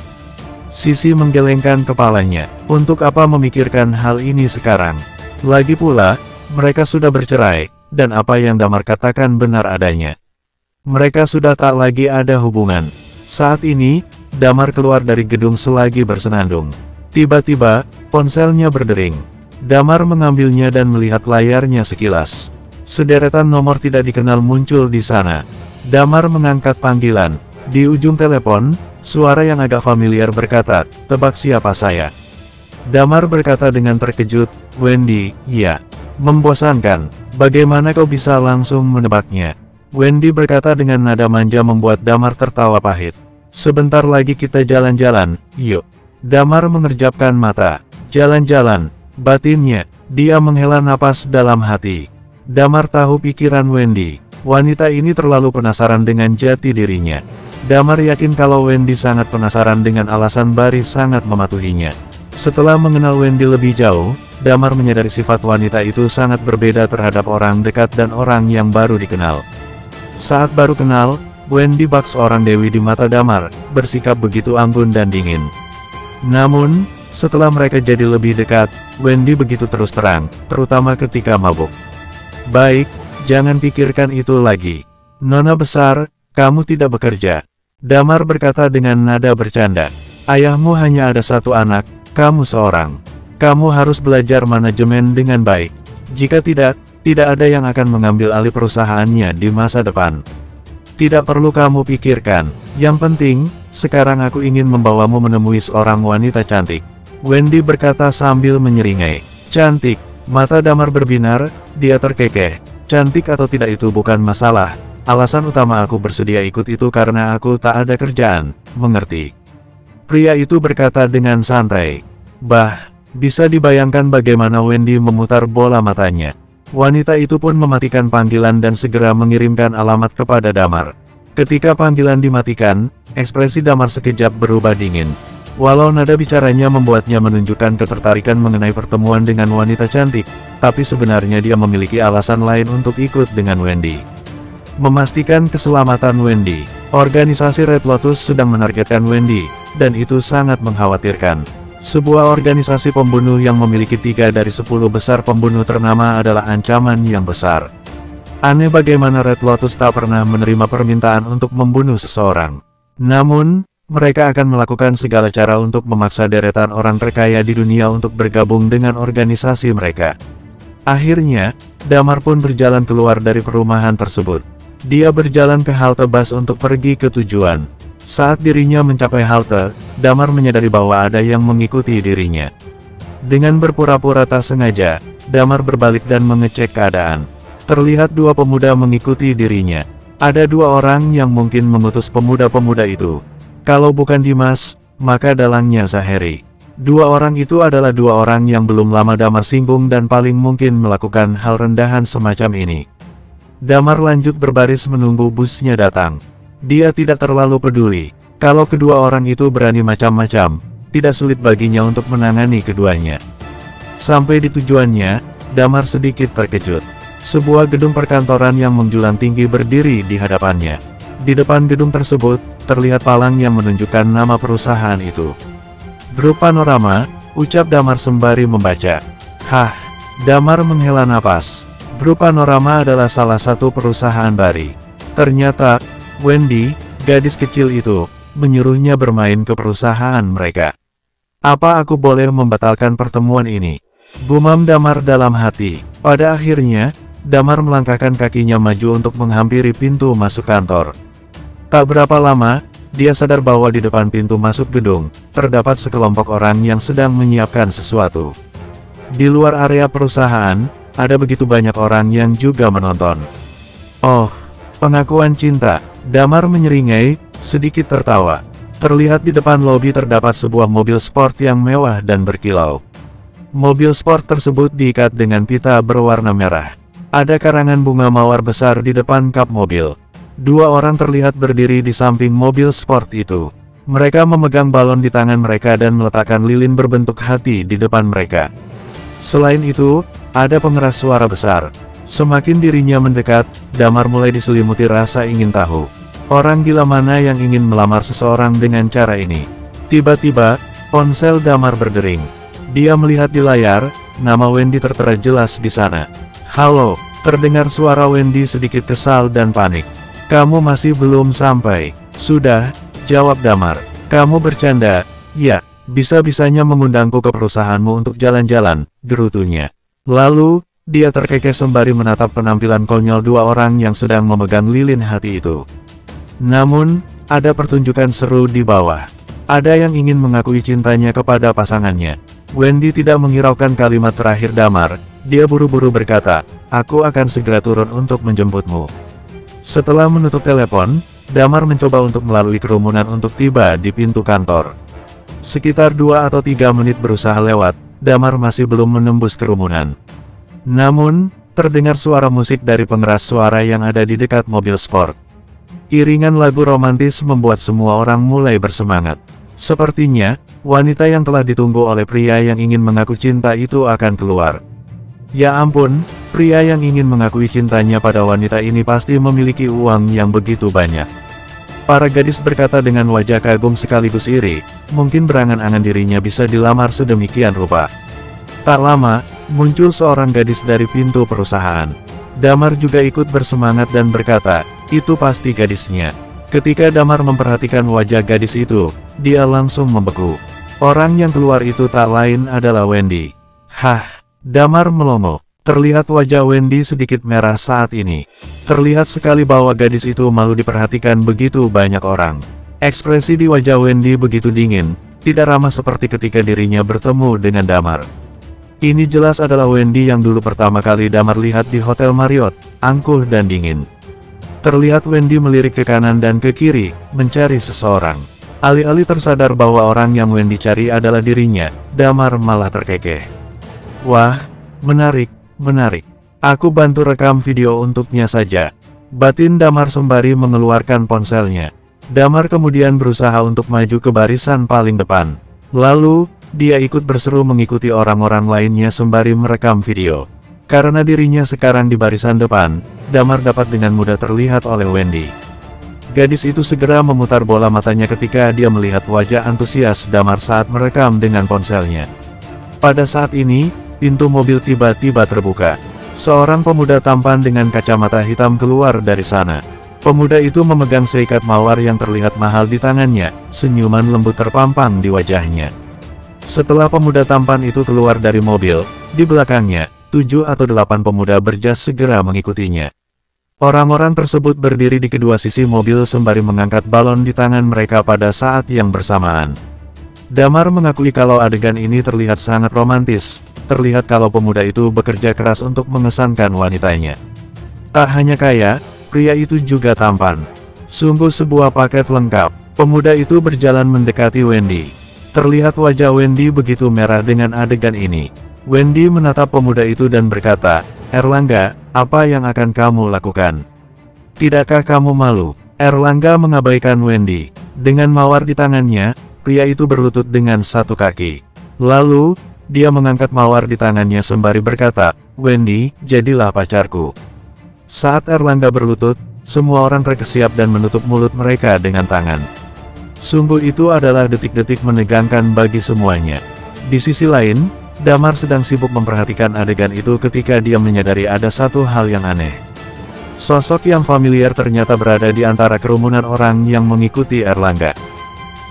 S1: Sisi menggelengkan kepalanya. Untuk apa memikirkan hal ini sekarang? Lagi pula, mereka sudah bercerai, dan apa yang Damar katakan benar adanya. Mereka sudah tak lagi ada hubungan. Saat ini, Damar keluar dari gedung selagi bersenandung. Tiba-tiba, ponselnya berdering. Damar mengambilnya dan melihat layarnya sekilas. Sederetan nomor tidak dikenal muncul di sana. Damar mengangkat panggilan. Di ujung telepon, suara yang agak familiar berkata, "Tebak siapa saya?" Damar berkata dengan terkejut, "Wendy, ya." "Membosankan. Bagaimana kau bisa langsung menebaknya?" Wendy berkata dengan nada manja membuat Damar tertawa pahit. "Sebentar lagi kita jalan-jalan, yuk." Damar mengerjapkan mata. Jalan-jalan, batinnya. Dia menghela napas dalam hati. Damar tahu pikiran Wendy. Wanita ini terlalu penasaran dengan jati dirinya. Damar yakin kalau Wendy sangat penasaran dengan alasan Baris sangat mematuhinya. Setelah mengenal Wendy lebih jauh, Damar menyadari sifat wanita itu sangat berbeda terhadap orang dekat dan orang yang baru dikenal. Saat baru kenal, Wendy bak seorang dewi di mata Damar, bersikap begitu anggun dan dingin. Namun, setelah mereka jadi lebih dekat, Wendy begitu terus terang, terutama ketika mabuk. "Baik, jangan pikirkan itu lagi. Nona besar, kamu tidak bekerja." Damar berkata dengan nada bercanda. "Ayahmu hanya ada satu anak, kamu seorang. Kamu harus belajar manajemen dengan baik. Jika tidak, tidak ada yang akan mengambil alih perusahaannya di masa depan. Tidak perlu kamu pikirkan. Yang penting, sekarang aku ingin membawamu menemui seorang wanita cantik." Wendy berkata sambil menyeringai. "Cantik?" Mata Damar berbinar, dia terkekeh. "Cantik atau tidak itu bukan masalah. Alasan utama aku bersedia ikut itu karena aku tak ada kerjaan, mengerti?" Pria itu berkata dengan santai. Bah, bisa dibayangkan bagaimana Wendy memutar bola matanya. Wanita itu pun mematikan panggilan dan segera mengirimkan alamat kepada Damar. Ketika panggilan dimatikan, ekspresi Damar sekejap berubah dingin. Walau nada bicaranya membuatnya menunjukkan ketertarikan mengenai pertemuan dengan wanita cantik, tapi sebenarnya dia memiliki alasan lain untuk ikut dengan Wendy. Memastikan keselamatan Wendy. Organisasi Red Lotus sedang menargetkan Wendy, dan itu sangat mengkhawatirkan. Sebuah organisasi pembunuh yang memiliki 3 dari 10 besar pembunuh ternama adalah ancaman yang besar. Aneh bagaimana Red Lotus tak pernah menerima permintaan untuk membunuh seseorang. Namun, mereka akan melakukan segala cara untuk memaksa deretan orang terkaya di dunia untuk bergabung dengan organisasi mereka. Akhirnya, Damar pun berjalan keluar dari perumahan tersebut. Dia berjalan ke halte bus untuk pergi ke tujuan. Saat dirinya mencapai halte, Damar menyadari bahwa ada yang mengikuti dirinya. Dengan berpura-pura tak sengaja, Damar berbalik dan mengecek keadaan. Terlihat 2 pemuda mengikuti dirinya. Ada 2 orang yang mungkin mengutus pemuda-pemuda itu. Kalau bukan Dimas, maka dalangnya Zaheri. 2 orang itu adalah 2 orang yang belum lama Damar singgung dan paling mungkin melakukan hal rendahan semacam ini. Damar lanjut berbaris menunggu busnya datang. Dia tidak terlalu peduli. Kalau kedua orang itu berani macam-macam, tidak sulit baginya untuk menangani keduanya. Sampai di tujuannya, Damar sedikit terkejut. Sebuah gedung perkantoran yang menjulang tinggi berdiri di hadapannya. Di depan gedung tersebut, terlihat palang yang menunjukkan nama perusahaan itu. Grup Panorama, ucap Damar sembari membaca. Hah, Damar menghela napas. Grup Panorama adalah salah satu perusahaan Bari. Ternyata, Wendy, gadis kecil itu, menyuruhnya bermain ke perusahaan mereka. Apa aku boleh membatalkan pertemuan ini? Gumam Damar dalam hati. Pada akhirnya, Damar melangkahkan kakinya maju untuk menghampiri pintu masuk kantor. Tak berapa lama, dia sadar bahwa di depan pintu masuk gedung, terdapat sekelompok orang yang sedang menyiapkan sesuatu. Di luar area perusahaan, ada begitu banyak orang yang juga menonton. Oh, pengakuan cinta. Damar menyeringai, sedikit tertawa. Terlihat di depan lobi terdapat sebuah mobil sport yang mewah dan berkilau. Mobil sport tersebut diikat dengan pita berwarna merah. Ada karangan bunga mawar besar di depan kap mobil. 2 orang terlihat berdiri di samping mobil sport itu. Mereka memegang balon di tangan mereka dan meletakkan lilin berbentuk hati di depan mereka. Selain itu, ada pengeras suara besar. Semakin dirinya mendekat, Damar mulai diselimuti rasa ingin tahu. Orang gila mana yang ingin melamar seseorang dengan cara ini? Tiba-tiba, ponsel Damar berdering. Dia melihat di layar, nama Wendy tertera jelas di sana. Halo, terdengar suara Wendy sedikit kesal dan panik. Kamu masih belum sampai. Sudah, jawab Damar. Kamu bercanda? Ya, bisa-bisanya mengundangku ke perusahaanmu untuk jalan-jalan, gerutunya. Lalu, dia terkekeh sembari menatap penampilan konyol 2 orang yang sedang memegang lilin hati itu. Namun, ada pertunjukan seru di bawah. Ada yang ingin mengakui cintanya kepada pasangannya. Wendy tidak menghiraukan kalimat terakhir Damar. Dia buru-buru berkata, aku akan segera turun untuk menjemputmu. Setelah menutup telepon, Damar mencoba untuk melalui kerumunan untuk tiba di pintu kantor. Sekitar 2 atau 3 menit berusaha lewat, Damar masih belum menembus kerumunan. Namun, terdengar suara musik dari pengeras suara yang ada di dekat mobil sport. Iringan lagu romantis membuat semua orang mulai bersemangat. Sepertinya, wanita yang telah ditunggu oleh pria yang ingin mengaku cinta itu akan keluar. Ya ampun, pria yang ingin mengakui cintanya pada wanita ini pasti memiliki uang yang begitu banyak. Para gadis berkata dengan wajah kagum sekaligus iri, mungkin berangan-angan dirinya bisa dilamar sedemikian rupa. Tak lama, muncul seorang gadis dari pintu perusahaan. Damar juga ikut bersemangat dan berkata, itu pasti gadisnya. Ketika Damar memperhatikan wajah gadis itu, dia langsung membeku. Orang yang keluar itu tak lain adalah Wendy. Hah! Damar melongo. Terlihat wajah Wendy sedikit merah saat ini. Terlihat sekali bahwa gadis itu malu diperhatikan begitu banyak orang. Ekspresi di wajah Wendy begitu dingin, tidak ramah seperti ketika dirinya bertemu dengan Damar. Ini jelas adalah Wendy yang dulu pertama kali Damar lihat di Hotel Marriott, angkuh dan dingin. Terlihat Wendy melirik ke kanan dan ke kiri, mencari seseorang. Alih-alih tersadar bahwa orang yang Wendy cari adalah dirinya, Damar malah terkekeh. Wah, menarik, menarik. Aku bantu rekam video untuknya saja. Batin Damar sembari mengeluarkan ponselnya. Damar kemudian berusaha untuk maju ke barisan paling depan. Lalu, dia ikut berseru mengikuti orang-orang lainnya sembari merekam video. Karena dirinya sekarang di barisan depan, Damar dapat dengan mudah terlihat oleh Wendy. Gadis itu segera memutar bola matanya ketika dia melihat wajah antusias Damar saat merekam dengan ponselnya. Pada saat ini, pintu mobil tiba-tiba terbuka. Seorang pemuda tampan dengan kacamata hitam keluar dari sana. Pemuda itu memegang seikat mawar yang terlihat mahal di tangannya, senyuman lembut terpampang di wajahnya. Setelah pemuda tampan itu keluar dari mobil, di belakangnya, 7 atau 8 pemuda berjas segera mengikutinya. Orang-orang tersebut berdiri di kedua sisi mobil sembari mengangkat balon di tangan mereka pada saat yang bersamaan. Damar mengakui kalau adegan ini terlihat sangat romantis, terlihat kalau pemuda itu bekerja keras untuk mengesankan wanitanya. Tak hanya kaya, pria itu juga tampan. Sungguh sebuah paket lengkap. Pemuda itu berjalan mendekati Wendy. Terlihat wajah Wendy begitu merah dengan adegan ini. Wendy menatap pemuda itu dan berkata, "Erlangga, apa yang akan kamu lakukan? Tidakkah kamu malu?" Erlangga mengabaikan Wendy. Dengan mawar di tangannya, pria itu berlutut dengan satu kaki. Lalu, dia mengangkat mawar di tangannya sembari berkata, "Wendy, jadilah pacarku." Saat Erlangga berlutut, semua orang terkesiap dan menutup mulut mereka dengan tangan. Sungguh itu adalah detik-detik menegangkan bagi semuanya. Di sisi lain, Damar sedang sibuk memperhatikan adegan itu ketika dia menyadari ada satu hal yang aneh. Sosok yang familiar ternyata berada di antara kerumunan orang yang mengikuti Erlangga.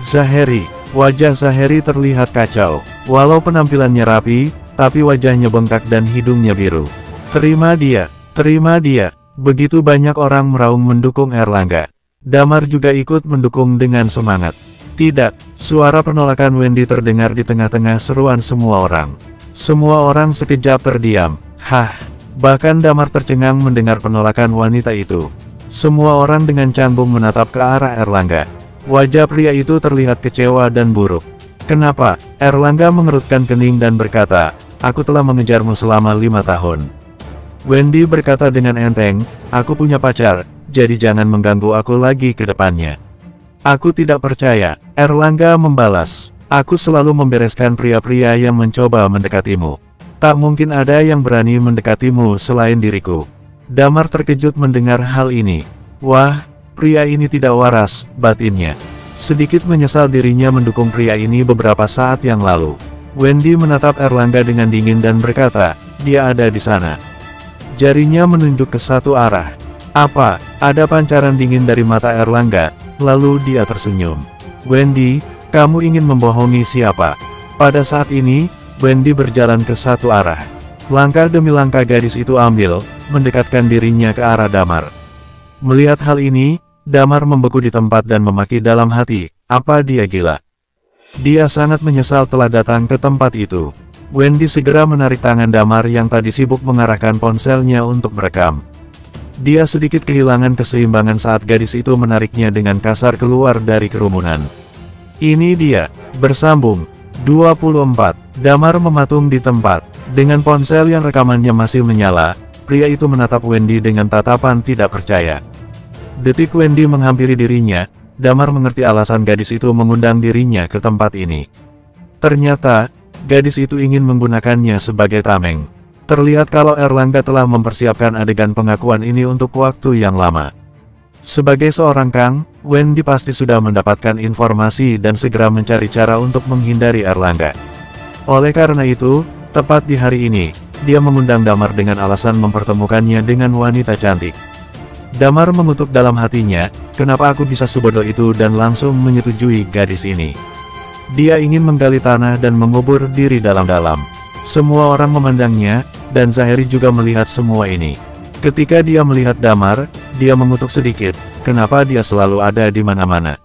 S1: Zaheri. Wajah Zaheri terlihat kacau. Walau penampilannya rapi, tapi wajahnya bengkak dan hidungnya biru. "Terima dia, terima dia." Begitu banyak orang meraung mendukung Erlangga. Damar juga ikut mendukung dengan semangat. Tidak, suara penolakan Wendy terdengar di tengah-tengah seruan semua orang. Semua orang sekejap terdiam. Hah, bahkan Damar tercengang mendengar penolakan wanita itu. Semua orang dengan canggung menatap ke arah Erlangga. Wajah pria itu terlihat kecewa dan buruk. "Kenapa?" Erlangga mengerutkan kening dan berkata, "Aku telah mengejarmu selama 5 tahun. Wendy berkata dengan enteng, "Aku punya pacar, jadi jangan mengganggu aku lagi ke depannya." "Aku tidak percaya," Erlangga membalas. "Aku selalu membereskan pria-pria yang mencoba mendekatimu. Tak mungkin ada yang berani mendekatimu selain diriku." Damar terkejut mendengar hal ini. Wah, pria ini tidak waras, batinnya. Sedikit menyesal dirinya mendukung pria ini beberapa saat yang lalu. Wendy menatap Erlangga dengan dingin dan berkata, "Dia ada di sana." Jarinya menunjuk ke satu arah. "Apa?" Ada pancaran dingin dari mata Erlangga. Lalu dia tersenyum. "Wendy, kamu ingin membohongi siapa?" Pada saat ini, Wendy berjalan ke satu arah. Langkah demi langkah gadis itu ambil, mendekatkan dirinya ke arah Damar. Melihat hal ini, Damar membeku di tempat dan memaki dalam hati, apa dia gila? Dia sangat menyesal telah datang ke tempat itu. Wendy segera menarik tangan Damar yang tadi sibuk mengarahkan ponselnya untuk merekam. Dia sedikit kehilangan keseimbangan saat gadis itu menariknya dengan kasar keluar dari kerumunan. Ini dia, bersambung. 24. Damar mematung di tempat. Dengan ponsel yang rekamannya masih menyala, pria itu menatap Wendy dengan tatapan tidak percaya. Detik Wendy menghampiri dirinya, Damar mengerti alasan gadis itu mengundang dirinya ke tempat ini. Ternyata, gadis itu ingin menggunakannya sebagai tameng. Terlihat kalau Erlangga telah mempersiapkan adegan pengakuan ini untuk waktu yang lama. Sebagai seorang Kang, Wendy pasti sudah mendapatkan informasi dan segera mencari cara untuk menghindari Erlangga. Oleh karena itu, tepat di hari ini, dia mengundang Damar dengan alasan mempertemukannya dengan wanita cantik. Damar mengutuk dalam hatinya, kenapa aku bisa sebodoh itu dan langsung menyetujui gadis ini. Dia ingin menggali tanah dan mengubur diri dalam-dalam. Semua orang memandangnya, dan Zaheri juga melihat semua ini. Ketika dia melihat Damar, dia mengutuk sedikit, kenapa dia selalu ada di mana-mana.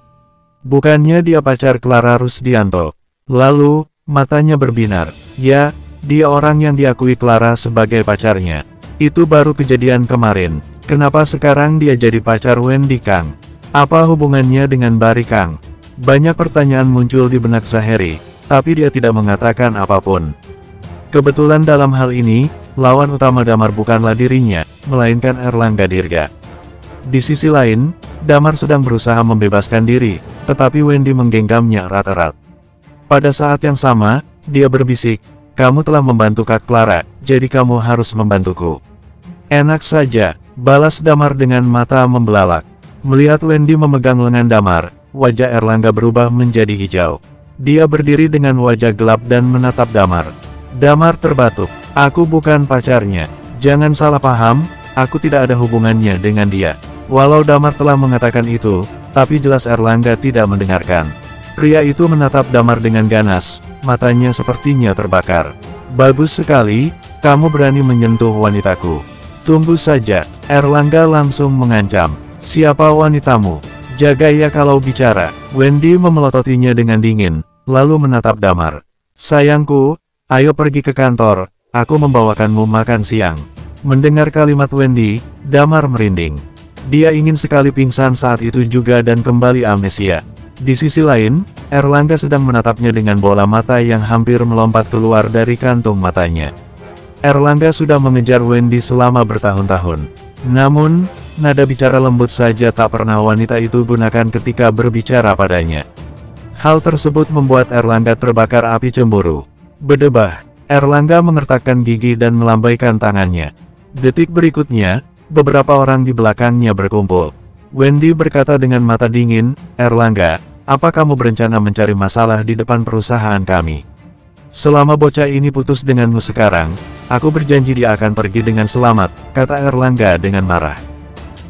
S1: Bukannya dia pacar Clara Rusdianto? Lalu, matanya berbinar. Ya, dia orang yang diakui Clara sebagai pacarnya. Itu baru kejadian kemarin. Kenapa sekarang dia jadi pacar Wendy Kang? Apa hubungannya dengan Bari Kang? Banyak pertanyaan muncul di benak Zaheri, tapi dia tidak mengatakan apapun. Kebetulan dalam hal ini, lawan utama Damar bukanlah dirinya, melainkan Erlangga Dirga. Di sisi lain, Damar sedang berusaha membebaskan diri, tetapi Wendy menggenggamnya erat-erat. Pada saat yang sama, dia berbisik, "Kamu telah membantu Kak Clara, jadi kamu harus membantuku." "Enak saja," balas Damar dengan mata membelalak. Melihat Wendy memegang lengan Damar, wajah Erlangga berubah menjadi hijau. Dia berdiri dengan wajah gelap dan menatap Damar. Damar terbatuk, "Aku bukan pacarnya. Jangan salah paham, aku tidak ada hubungannya dengan dia." Walau Damar telah mengatakan itu, tapi jelas Erlangga tidak mendengarkan. Pria itu menatap Damar dengan ganas, matanya sepertinya terbakar. "Bagus sekali, kamu berani menyentuh wanitaku." "Tunggu saja," Erlangga langsung mengancam. "Siapa wanitamu? Jaga ya kalau bicara." Wendy memelototinya dengan dingin, lalu menatap Damar. "Sayangku, ayo pergi ke kantor, aku membawakanmu makan siang." Mendengar kalimat Wendy, Damar merinding. Dia ingin sekali pingsan saat itu juga dan kembali amnesia. Di sisi lain, Erlangga sedang menatapnya dengan bola mata yang hampir melompat keluar dari kantung matanya. Erlangga sudah mengejar Wendy selama bertahun-tahun. Namun, nada bicara lembut saja tak pernah wanita itu gunakan ketika berbicara padanya. Hal tersebut membuat Erlangga terbakar api cemburu. Berdebah, Erlangga mengertakkan gigi dan melambaikan tangannya. Detik berikutnya, beberapa orang di belakangnya berkumpul. Wendy berkata dengan mata dingin, "Erlangga, apa kamu berencana mencari masalah di depan perusahaan kami? Selama bocah ini putus denganmu sekarang, aku berjanji dia akan pergi dengan selamat," kata Erlangga dengan marah.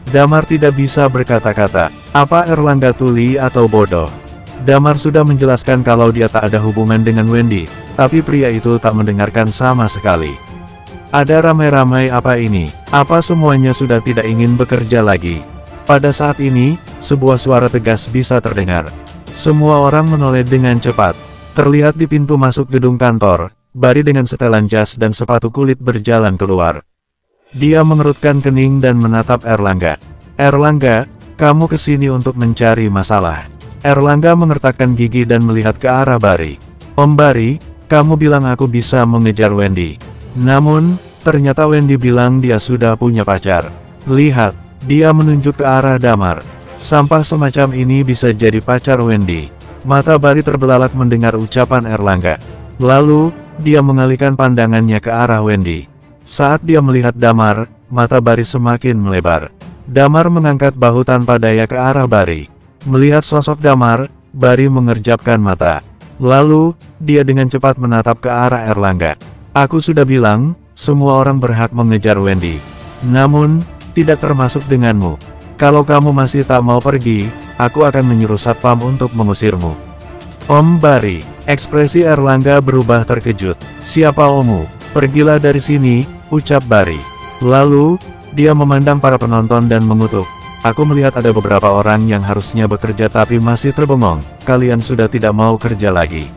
S1: Damar tidak bisa berkata-kata. Apa Erlangga tuli atau bodoh? Damar sudah menjelaskan kalau dia tak ada hubungan dengan Wendy, tapi pria itu tak mendengarkan sama sekali. Ada ramai-ramai apa ini? Apa semuanya sudah tidak ingin bekerja lagi? Pada saat ini, sebuah suara tegas bisa terdengar. Semua orang menoleh dengan cepat. Terlihat di pintu masuk gedung kantor, Barry dengan setelan jas dan sepatu kulit berjalan keluar. Dia mengerutkan kening dan menatap Erlangga. "Erlangga, kamu kesini untuk mencari masalah?" Erlangga mengertakkan gigi dan melihat ke arah Barry. "Om Barry, kamu bilang aku bisa mengejar Wendy. Namun, ternyata Wendy bilang dia sudah punya pacar. Lihat," dia menunjuk ke arah Damar. "Sampah semacam ini bisa jadi pacar Wendy." Mata Barry terbelalak mendengar ucapan Erlangga. Lalu, dia mengalihkan pandangannya ke arah Wendy. Saat dia melihat Damar, mata Barry semakin melebar. Damar mengangkat bahu tanpa daya ke arah Barry. Melihat sosok Damar, Barry mengerjapkan mata. Lalu, dia dengan cepat menatap ke arah Erlangga. "Aku sudah bilang, semua orang berhak mengejar Wendy. Namun, tidak termasuk denganmu. Kalau kamu masih tak mau pergi, aku akan menyuruh satpam untuk mengusirmu." "Om Barry," ekspresi Erlangga berubah terkejut. "Siapa ommu? Pergilah dari sini," ucap Barry. Lalu, dia memandang para penonton dan mengutuk. "Aku melihat ada beberapa orang yang harusnya bekerja tapi masih terbengong. Kalian sudah tidak mau kerja lagi."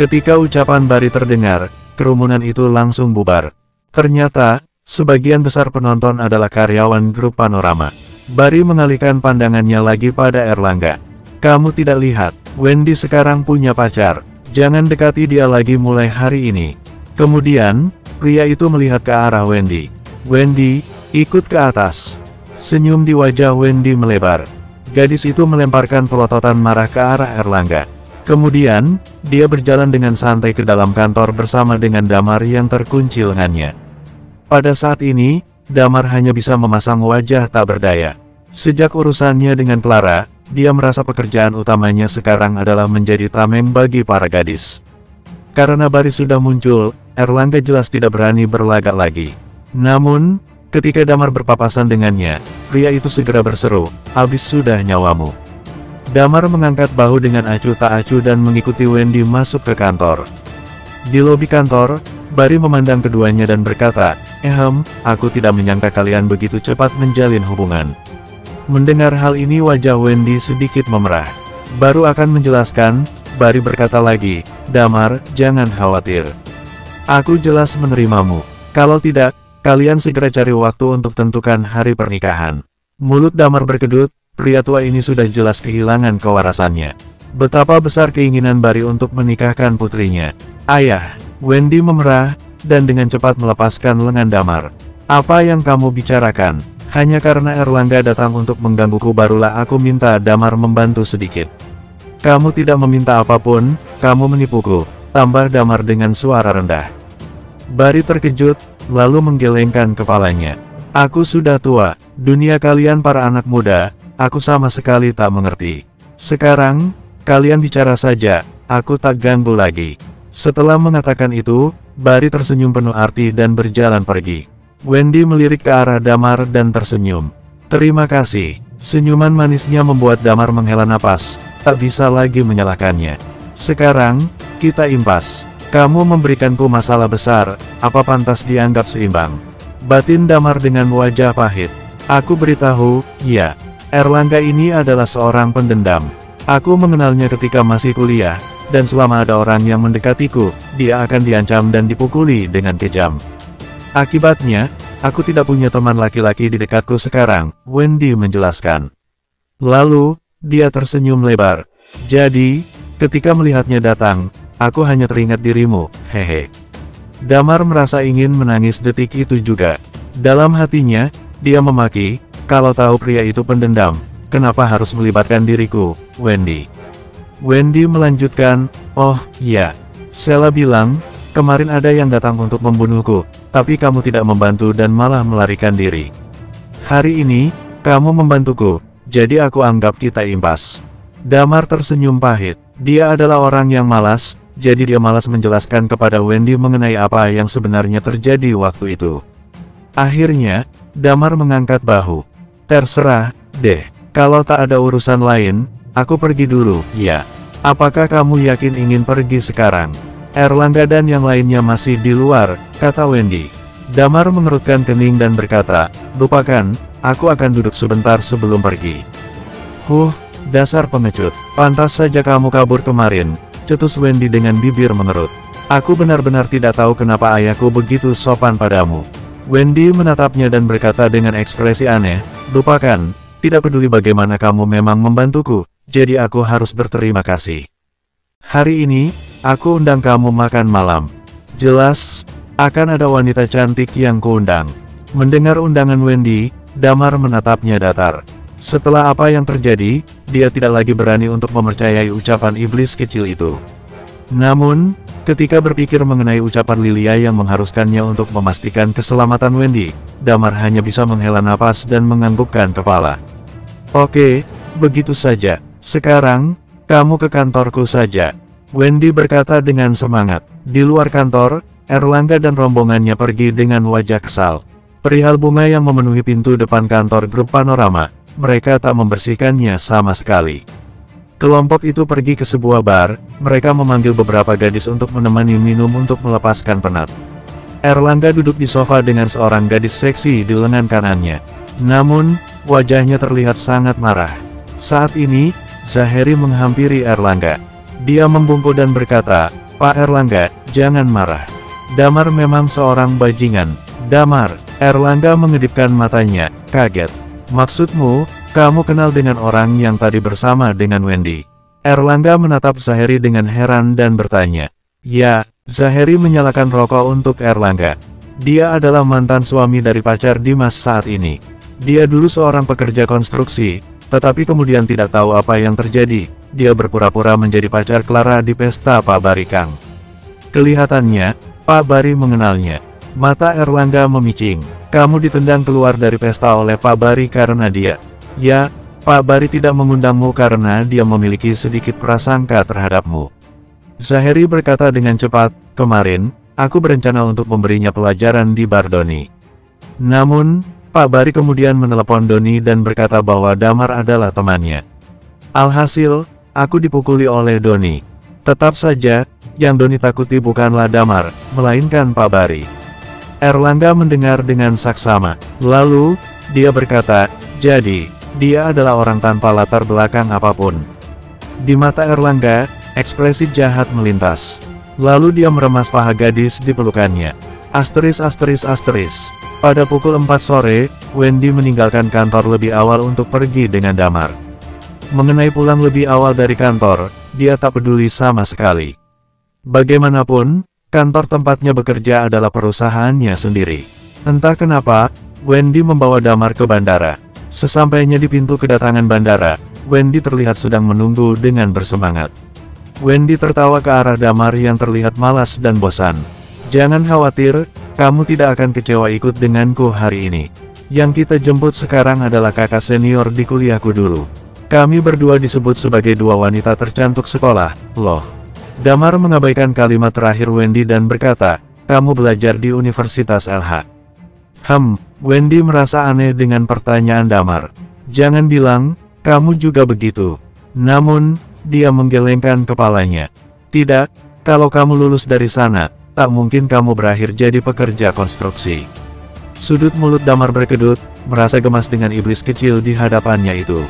S1: Ketika ucapan Barry terdengar, kerumunan itu langsung bubar. Ternyata, sebagian besar penonton adalah karyawan grup Panorama. Barry mengalihkan pandangannya lagi pada Erlangga. "Kamu tidak lihat, Wendy sekarang punya pacar. Jangan dekati dia lagi mulai hari ini." Kemudian, pria itu melihat ke arah Wendy. "Wendy, ikut ke atas." Senyum di wajah Wendy melebar. Gadis itu melemparkan pelototan marah ke arah Erlangga. Kemudian, dia berjalan dengan santai ke dalam kantor bersama dengan Damar yang terkunci lengannya. Pada saat ini, Damar hanya bisa memasang wajah tak berdaya. Sejak urusannya dengan Clara, dia merasa pekerjaan utamanya sekarang adalah menjadi tameng bagi para gadis. Karena Barry sudah muncul, Erlangga jelas tidak berani berlagak lagi. Namun, ketika Damar berpapasan dengannya, pria itu segera berseru, "Habis sudah nyawamu." Damar mengangkat bahu dengan acuh tak acuh dan mengikuti Wendy masuk ke kantor. Di lobi kantor, Barry memandang keduanya dan berkata, aku tidak menyangka kalian begitu cepat menjalin hubungan." Mendengar hal ini wajah Wendy sedikit memerah. Baru akan menjelaskan, Barry berkata lagi, "Damar, jangan khawatir. Aku jelas menerimamu. Kalau tidak, kalian segera cari waktu untuk tentukan hari pernikahan." Mulut Damar berkedut. Pria tua ini sudah jelas kehilangan kewarasannya. Betapa besar keinginan Barry untuk menikahkan putrinya. Ayah, Wendy memerah, dan dengan cepat melepaskan lengan Damar. Apa yang kamu bicarakan? Hanya karena Erlangga datang untuk menggangguku barulah aku minta Damar membantu sedikit. Kamu tidak meminta apapun, kamu menipuku, tambah Damar dengan suara rendah. Barry terkejut, lalu menggelengkan kepalanya. Aku sudah tua, dunia kalian para anak muda, aku sama sekali tak mengerti. Sekarang, kalian bicara saja, aku tak ganggu lagi. Setelah mengatakan itu, Barry tersenyum penuh arti dan berjalan pergi. Wendy melirik ke arah Damar dan tersenyum. Terima kasih. Senyuman manisnya membuat Damar menghela napas, tak bisa lagi menyalahkannya. Sekarang, kita impas. Kamu memberikanku masalah besar, apa pantas dianggap seimbang? Batin Damar dengan wajah pahit. Aku beritahu, ya, Erlangga ini adalah seorang pendendam. Aku mengenalnya ketika masih kuliah, dan selama ada orang yang mendekatiku, dia akan diancam dan dipukuli dengan kejam. Akibatnya, aku tidak punya teman laki-laki di dekatku sekarang, Wendy menjelaskan. Lalu, dia tersenyum lebar. Jadi, ketika melihatnya datang, aku hanya teringat dirimu, hehe. Damar merasa ingin menangis detik itu juga. Dalam hatinya, dia memaki, kalau tahu pria itu pendendam, kenapa harus melibatkan diriku, Wendy? Wendy melanjutkan, oh, iya. Sheila bilang, kemarin ada yang datang untuk membunuhku, tapi kamu tidak membantu dan malah melarikan diri. Hari ini, kamu membantuku, jadi aku anggap kita impas. Damar tersenyum pahit. Dia adalah orang yang malas, jadi dia malas menjelaskan kepada Wendy mengenai apa yang sebenarnya terjadi waktu itu. Akhirnya, Damar mengangkat bahu. Terserah, deh. Kalau tak ada urusan lain, aku pergi dulu, ya. Apakah kamu yakin ingin pergi sekarang? Erlangga dan yang lainnya masih di luar, kata Wendy. Damar mengerutkan kening dan berkata, lupakan, aku akan duduk sebentar sebelum pergi. Dasar pengecut. Pantas saja kamu kabur kemarin, cetus Wendy dengan bibir mengerut. Aku benar-benar tidak tahu kenapa ayahku begitu sopan padamu. Wendy menatapnya dan berkata dengan ekspresi aneh, lupakan, tidak peduli bagaimana kamu memang membantuku, jadi aku harus berterima kasih. Hari ini, aku undang kamu makan malam. Jelas, akan ada wanita cantik yang kuundang. Mendengar undangan Wendy, Damar menatapnya datar. Setelah apa yang terjadi, dia tidak lagi berani untuk mempercayai ucapan iblis kecil itu. Namun, ketika berpikir mengenai ucapan Lilia yang mengharuskannya untuk memastikan keselamatan Wendy, Damar hanya bisa menghela napas dan menganggukkan kepala. Oke, begitu saja. Sekarang, kamu ke kantorku saja. Wendy berkata dengan semangat. Di luar kantor, Erlangga dan rombongannya pergi dengan wajah kesal. Perihal bunga yang memenuhi pintu depan kantor grup Panorama, mereka tak membersihkannya sama sekali. Kelompok itu pergi ke sebuah bar, mereka memanggil beberapa gadis untuk menemani minum untuk melepaskan penat. Erlangga duduk di sofa dengan seorang gadis seksi di lengan kanannya. Namun, wajahnya terlihat sangat marah. Saat ini, Zaheri menghampiri Erlangga. Dia membungkuk dan berkata, Pak Erlangga, jangan marah. Damar memang seorang bajingan. Damar, Erlangga mengedipkan matanya, kaget. Maksudmu, kamu kenal dengan orang yang tadi bersama dengan Wendy? Erlangga menatap Zaheri dengan heran dan bertanya. Ya, Zaheri menyalakan rokok untuk Erlangga. Dia adalah mantan suami dari pacar Dimas saat ini. Dia dulu seorang pekerja konstruksi, tetapi kemudian tidak tahu apa yang terjadi. Dia berpura-pura menjadi pacar Clara di pesta Pak Barry Kang. Kelihatannya, Pak Barry mengenalnya. Mata Erlangga memicing. Kamu ditendang keluar dari pesta oleh Pak Barry karena dia. Ya, Pak Barry tidak mengundangmu karena dia memiliki sedikit prasangka terhadapmu. Zaheri berkata dengan cepat, kemarin, aku berencana untuk memberinya pelajaran di bar Doni. Namun, Pak Barry kemudian menelepon Doni dan berkata bahwa Damar adalah temannya. Alhasil, aku dipukuli oleh Doni. Tetap saja, yang Doni takuti bukanlah Damar, melainkan Pak Barry. Erlangga mendengar dengan saksama. Lalu, dia berkata, jadi, dia adalah orang tanpa latar belakang apapun. Di mata Erlangga, ekspresi jahat melintas. Lalu dia meremas paha gadis di pelukannya. Asteris. Pada pukul 4 sore, Wendy meninggalkan kantor lebih awal untuk pergi dengan Damar. Mengenai pulang lebih awal dari kantor, dia tak peduli sama sekali. Bagaimanapun, kantor tempatnya bekerja adalah perusahaannya sendiri. Entah kenapa, Wendy membawa Damar ke bandara. Sesampainya di pintu kedatangan bandara, Wendy terlihat sedang menunggu dengan bersemangat. Wendy tertawa ke arah Damar yang terlihat malas dan bosan. "Jangan khawatir, kamu tidak akan kecewa ikut denganku hari ini. Yang kita jemput sekarang adalah kakak senior di kuliahku dulu. Kami berdua disebut sebagai dua wanita tercantik sekolah, loh." Damar mengabaikan kalimat terakhir Wendy dan berkata, "Kamu belajar di Universitas LH." Wendy merasa aneh dengan pertanyaan Damar. "Jangan bilang, kamu juga begitu." Namun, dia menggelengkan kepalanya. "Tidak, kalau kamu lulus dari sana, tak mungkin kamu berakhir jadi pekerja konstruksi." Sudut mulut Damar berkedut, merasa gemas dengan iblis kecil di hadapannya itu.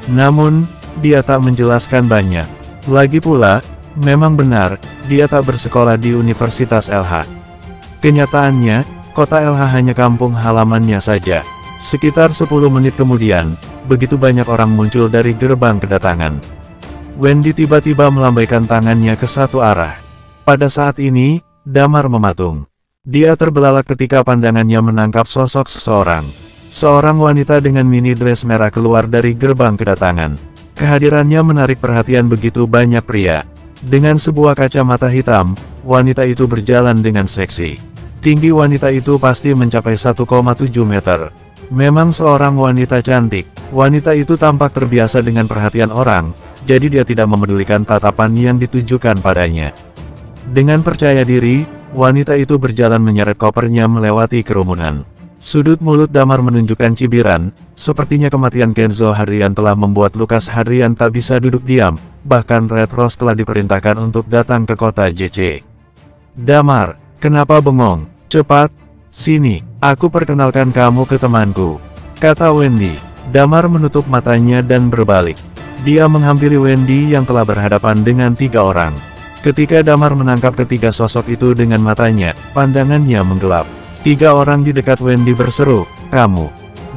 S1: Namun, dia tak menjelaskan banyak. Lagi pula, memang benar, dia tak bersekolah di Universitas LH. Kenyataannya, kota LH hanya kampung halamannya saja. Sekitar 10 menit kemudian, begitu banyak orang muncul dari gerbang kedatangan. Wendy tiba-tiba melambaikan tangannya ke satu arah. Pada saat ini, Damar mematung. Dia terbelalak ketika pandangannya menangkap sosok seseorang. Seorang wanita dengan mini dress merah keluar dari gerbang kedatangan. Kehadirannya menarik perhatian begitu banyak pria. Dengan sebuah kacamata hitam, wanita itu berjalan dengan seksi. Tinggi wanita itu pasti mencapai 1,7 meter. Memang seorang wanita cantik. Wanita itu tampak terbiasa dengan perhatian orang, jadi dia tidak memedulikan tatapan yang ditujukan padanya. Dengan percaya diri, wanita itu berjalan menyeret kopernya melewati kerumunan. Sudut mulut Damar menunjukkan cibiran, sepertinya kematian Kenzo Hadrian telah membuat Lukas Hadrian tak bisa duduk diam, bahkan Red Rose telah diperintahkan untuk datang ke kota JC. "Damar, kenapa bengong? Cepat, sini, aku perkenalkan kamu ke temanku," kata Wendy. Damar menutup matanya dan berbalik. Dia menghampiri Wendy yang telah berhadapan dengan 3 orang. Ketika Damar menangkap ketiga sosok itu dengan matanya, pandangannya menggelap. 3 orang di dekat Wendy berseru, "Kamu."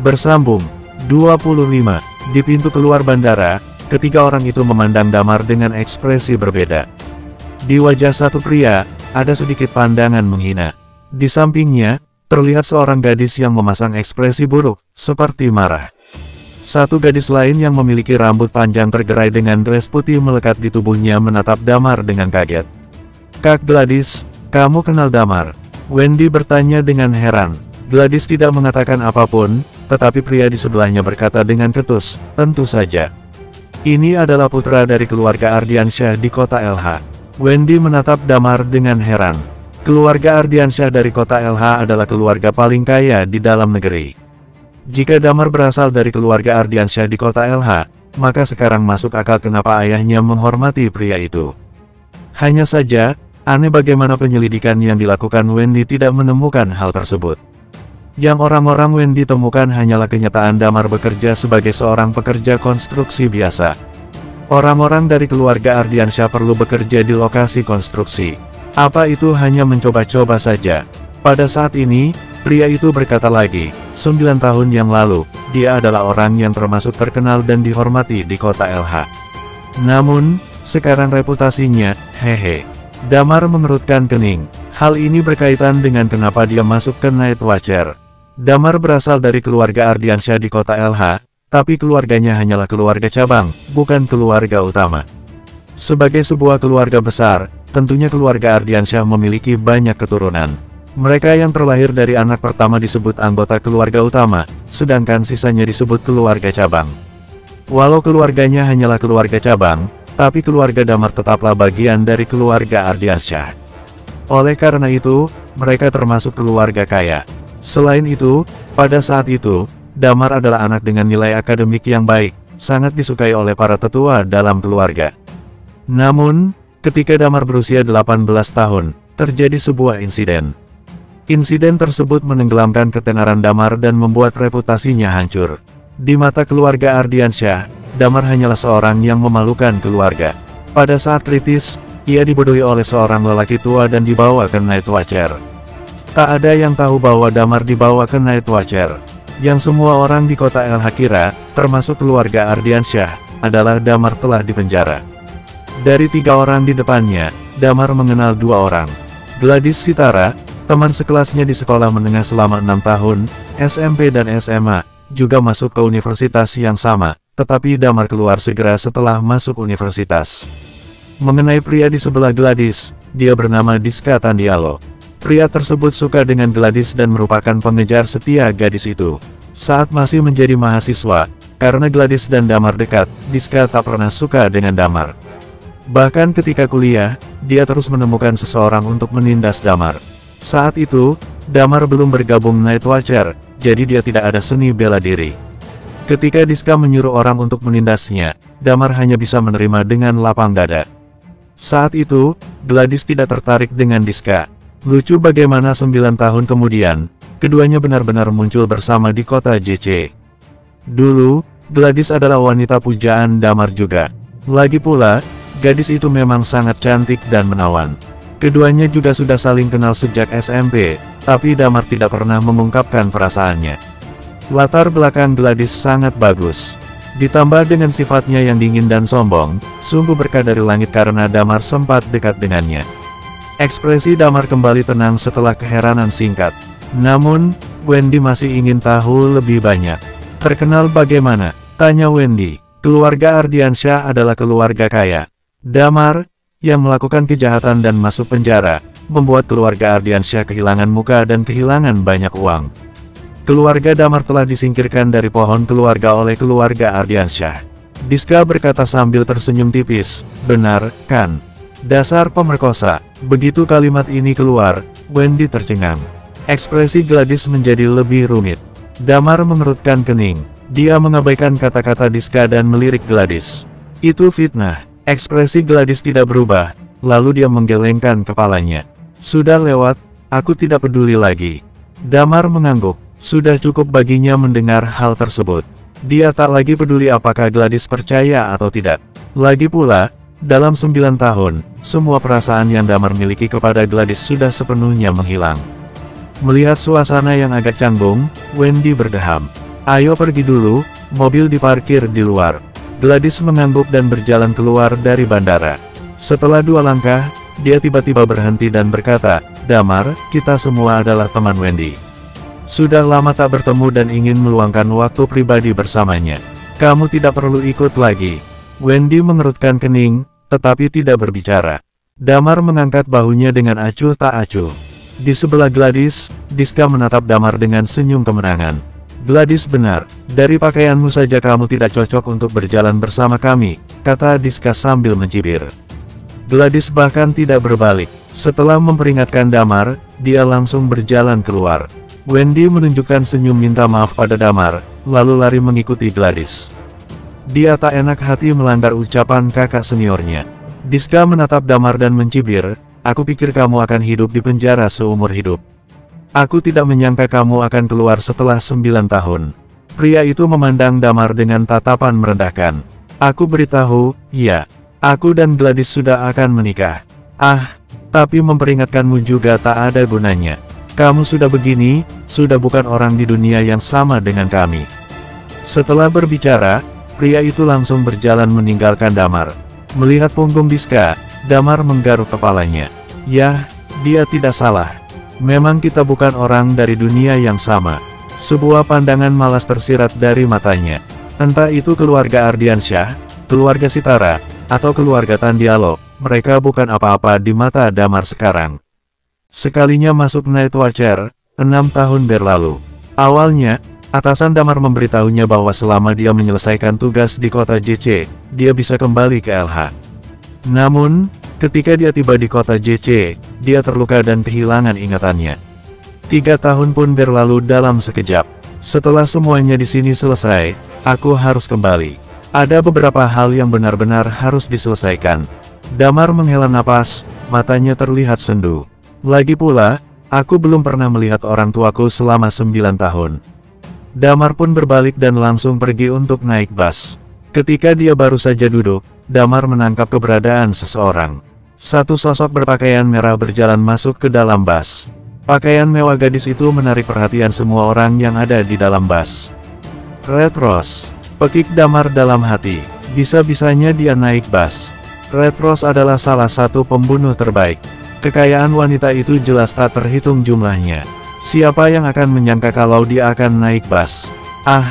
S1: Bersambung 25. Di pintu keluar bandara, ketiga orang itu memandang Damar dengan ekspresi berbeda. Di wajah satu pria, ada sedikit pandangan menghina. Di sampingnya, terlihat seorang gadis yang memasang ekspresi buruk, seperti marah. Satu gadis lain yang memiliki rambut panjang tergerai dengan dress putih melekat di tubuhnya menatap Damar dengan kaget. "Kak Gladys, kamu kenal Damar?" Wendy bertanya dengan heran. Gladys tidak mengatakan apapun, tetapi pria di sebelahnya berkata dengan ketus, "Tentu saja. Ini adalah putra dari keluarga Ardiansyah di kota LH." Wendy menatap Damar dengan heran. Keluarga Ardiansyah dari kota LH adalah keluarga paling kaya di dalam negeri. Jika Damar berasal dari keluarga Ardiansyah di kota LH, maka sekarang masuk akal kenapa ayahnya menghormati pria itu. Hanya saja, aneh bagaimana penyelidikan yang dilakukan Wendy tidak menemukan hal tersebut. Yang orang-orang Wendy temukan hanyalah kenyataan Damar bekerja sebagai seorang pekerja konstruksi biasa. Orang-orang dari keluarga Ardiansyah perlu bekerja di lokasi konstruksi. Apa itu hanya mencoba-coba saja? Pada saat ini, pria itu berkata lagi, 9 tahun yang lalu, dia adalah orang yang termasuk terkenal dan dihormati di kota LH. Namun, sekarang reputasinya, hehe. Damar mengerutkan kening. Hal ini berkaitan dengan kenapa dia masuk ke Night Watcher. Damar berasal dari keluarga Ardiansyah di kota LH, tapi keluarganya hanyalah keluarga cabang, bukan keluarga utama. Sebagai sebuah keluarga besar, tentunya keluarga Ardiansyah memiliki banyak keturunan. Mereka yang terlahir dari anak pertama disebut anggota keluarga utama, sedangkan sisanya disebut keluarga cabang. Walau keluarganya hanyalah keluarga cabang, tapi keluarga Damar tetaplah bagian dari keluarga Ardiansyah. Oleh karena itu, mereka termasuk keluarga kaya. Selain itu, pada saat itu, Damar adalah anak dengan nilai akademik yang baik, sangat disukai oleh para tetua dalam keluarga. Namun, ketika Damar berusia 18 tahun, terjadi sebuah insiden. Insiden tersebut menenggelamkan ketenaran Damar dan membuat reputasinya hancur. Di mata keluarga Ardiansyah, Damar hanyalah seorang yang memalukan keluarga. Pada saat kritis, ia dibodohi oleh seorang lelaki tua dan dibawa ke Night Watcher. Tak ada yang tahu bahwa Damar dibawa ke Night Watcher. Yang semua orang di kota LH kira, termasuk keluarga Ardiansyah, adalah Damar telah dipenjara. Dari 3 orang di depannya, Damar mengenal 2 orang. Gladys Sitara, teman sekelasnya di sekolah menengah selama 6 tahun, SMP dan SMA, juga masuk ke universitas yang sama, tetapi Damar keluar segera setelah masuk universitas. Mengenai pria di sebelah Gladys, dia bernama Diska Tandialo. Pria tersebut suka dengan Gladys dan merupakan pengejar setia gadis itu. Saat masih menjadi mahasiswa, karena Gladys dan Damar dekat, Diska tak pernah suka dengan Damar. Bahkan ketika kuliah, dia terus menemukan seseorang untuk menindas Damar. Saat itu, Damar belum bergabung Night Watcher, jadi dia tidak ada seni bela diri. Ketika Diska menyuruh orang untuk menindasnya, Damar hanya bisa menerima dengan lapang dada. Saat itu, Gladys tidak tertarik dengan Diska. Lucu bagaimana 9 tahun kemudian, keduanya benar-benar muncul bersama di kota JC. Dulu, Gladys adalah wanita pujaan Damar juga. Lagi pula, gadis itu memang sangat cantik dan menawan. Keduanya juga sudah saling kenal sejak SMP, tapi Damar tidak pernah mengungkapkan perasaannya. Latar belakang Gladys sangat bagus. Ditambah dengan sifatnya yang dingin dan sombong, sungguh berkah dari langit karena Damar sempat dekat dengannya. Ekspresi Damar kembali tenang setelah keheranan singkat. Namun, Wendy masih ingin tahu lebih banyak. "Terkenal bagaimana?" tanya Wendy. "Keluarga Ardiansyah adalah keluarga kaya. Damar, yang melakukan kejahatan dan masuk penjara, membuat keluarga Ardiansyah kehilangan muka dan kehilangan banyak uang. Keluarga Damar telah disingkirkan dari pohon keluarga oleh keluarga Ardiansyah." Diska berkata sambil tersenyum tipis. "Benar, kan? Dasar pemerkosa." Begitu kalimat ini keluar, Wendy tercengang. Ekspresi Gladys menjadi lebih rumit. Damar mengerutkan kening. Dia mengabaikan kata-kata Diska dan melirik Gladys. "Itu fitnah." Ekspresi Gladys tidak berubah, lalu dia menggelengkan kepalanya. "Sudah lewat, aku tidak peduli lagi." Damar mengangguk. Sudah cukup baginya mendengar hal tersebut. Dia tak lagi peduli apakah Gladys percaya atau tidak. Lagi pula, dalam 9 tahun, semua perasaan yang Damar miliki kepada Gladys sudah sepenuhnya menghilang. Melihat suasana yang agak canggung, Wendy berdeham. "Ayo pergi dulu," mobil diparkir di luar. Gladys mengangguk dan berjalan keluar dari bandara. Setelah 2 langkah, dia tiba-tiba berhenti dan berkata, "Damar, kita semua adalah teman Wendy. Sudah lama tak bertemu dan ingin meluangkan waktu pribadi bersamanya. Kamu tidak perlu ikut lagi." Wendy mengerutkan kening, tetapi tidak berbicara. Damar mengangkat bahunya dengan acuh tak acuh. Di sebelah Gladys, Diska menatap Damar dengan senyum kemenangan. "Gladys benar, dari pakaianmu saja kamu tidak cocok untuk berjalan bersama kami," kata Diska sambil mencibir. Gladys bahkan tidak berbalik. Setelah memperingatkan Damar, dia langsung berjalan keluar. Wendy menunjukkan senyum minta maaf pada Damar, lalu lari mengikuti Gladys. Dia tak enak hati melanggar ucapan kakak seniornya. Diska menatap Damar dan mencibir, "Aku pikir kamu akan hidup di penjara seumur hidup. Aku tidak menyangka kamu akan keluar setelah 9 tahun. Pria itu memandang Damar dengan tatapan merendahkan. "Aku beritahu, ya, aku dan Gladys sudah akan menikah. Tapi memperingatkanmu juga tak ada gunanya. Kamu sudah begini, sudah bukan orang di dunia yang sama dengan kami." Setelah berbicara, pria itu langsung berjalan meninggalkan Damar. Melihat punggung Diska, Damar menggaruk kepalanya. "Yah, dia tidak salah. Memang kita bukan orang dari dunia yang sama." Sebuah pandangan malas tersirat dari matanya. Entah itu keluarga Ardiansyah, keluarga Sitara, atau keluarga Tandialo, mereka bukan apa-apa di mata Damar sekarang. Sekalinya masuk Night Watcher, 6 tahun berlalu. Awalnya, atasan Damar memberitahunya bahwa selama dia menyelesaikan tugas di kota JC, dia bisa kembali ke LH. Namun, ketika dia tiba di kota JC, dia terluka dan kehilangan ingatannya. 3 tahun pun berlalu dalam sekejap. "Setelah semuanya di sini selesai, aku harus kembali. Ada beberapa hal yang benar-benar harus diselesaikan." Damar menghela napas, matanya terlihat sendu. "Lagi pula, aku belum pernah melihat orang tuaku selama 9 tahun. Damar pun berbalik dan langsung pergi untuk naik bus. Ketika dia baru saja duduk, Damar menangkap keberadaan seseorang. Satu sosok berpakaian merah berjalan masuk ke dalam bus. Pakaian mewah gadis itu menarik perhatian semua orang yang ada di dalam bus. "Red Rose," pekik Damar dalam hati. Bisa-bisanya dia naik bus. Red Rose adalah salah satu pembunuh terbaik. Kekayaan wanita itu jelas tak terhitung jumlahnya. Siapa yang akan menyangka kalau dia akan naik bus? Ah,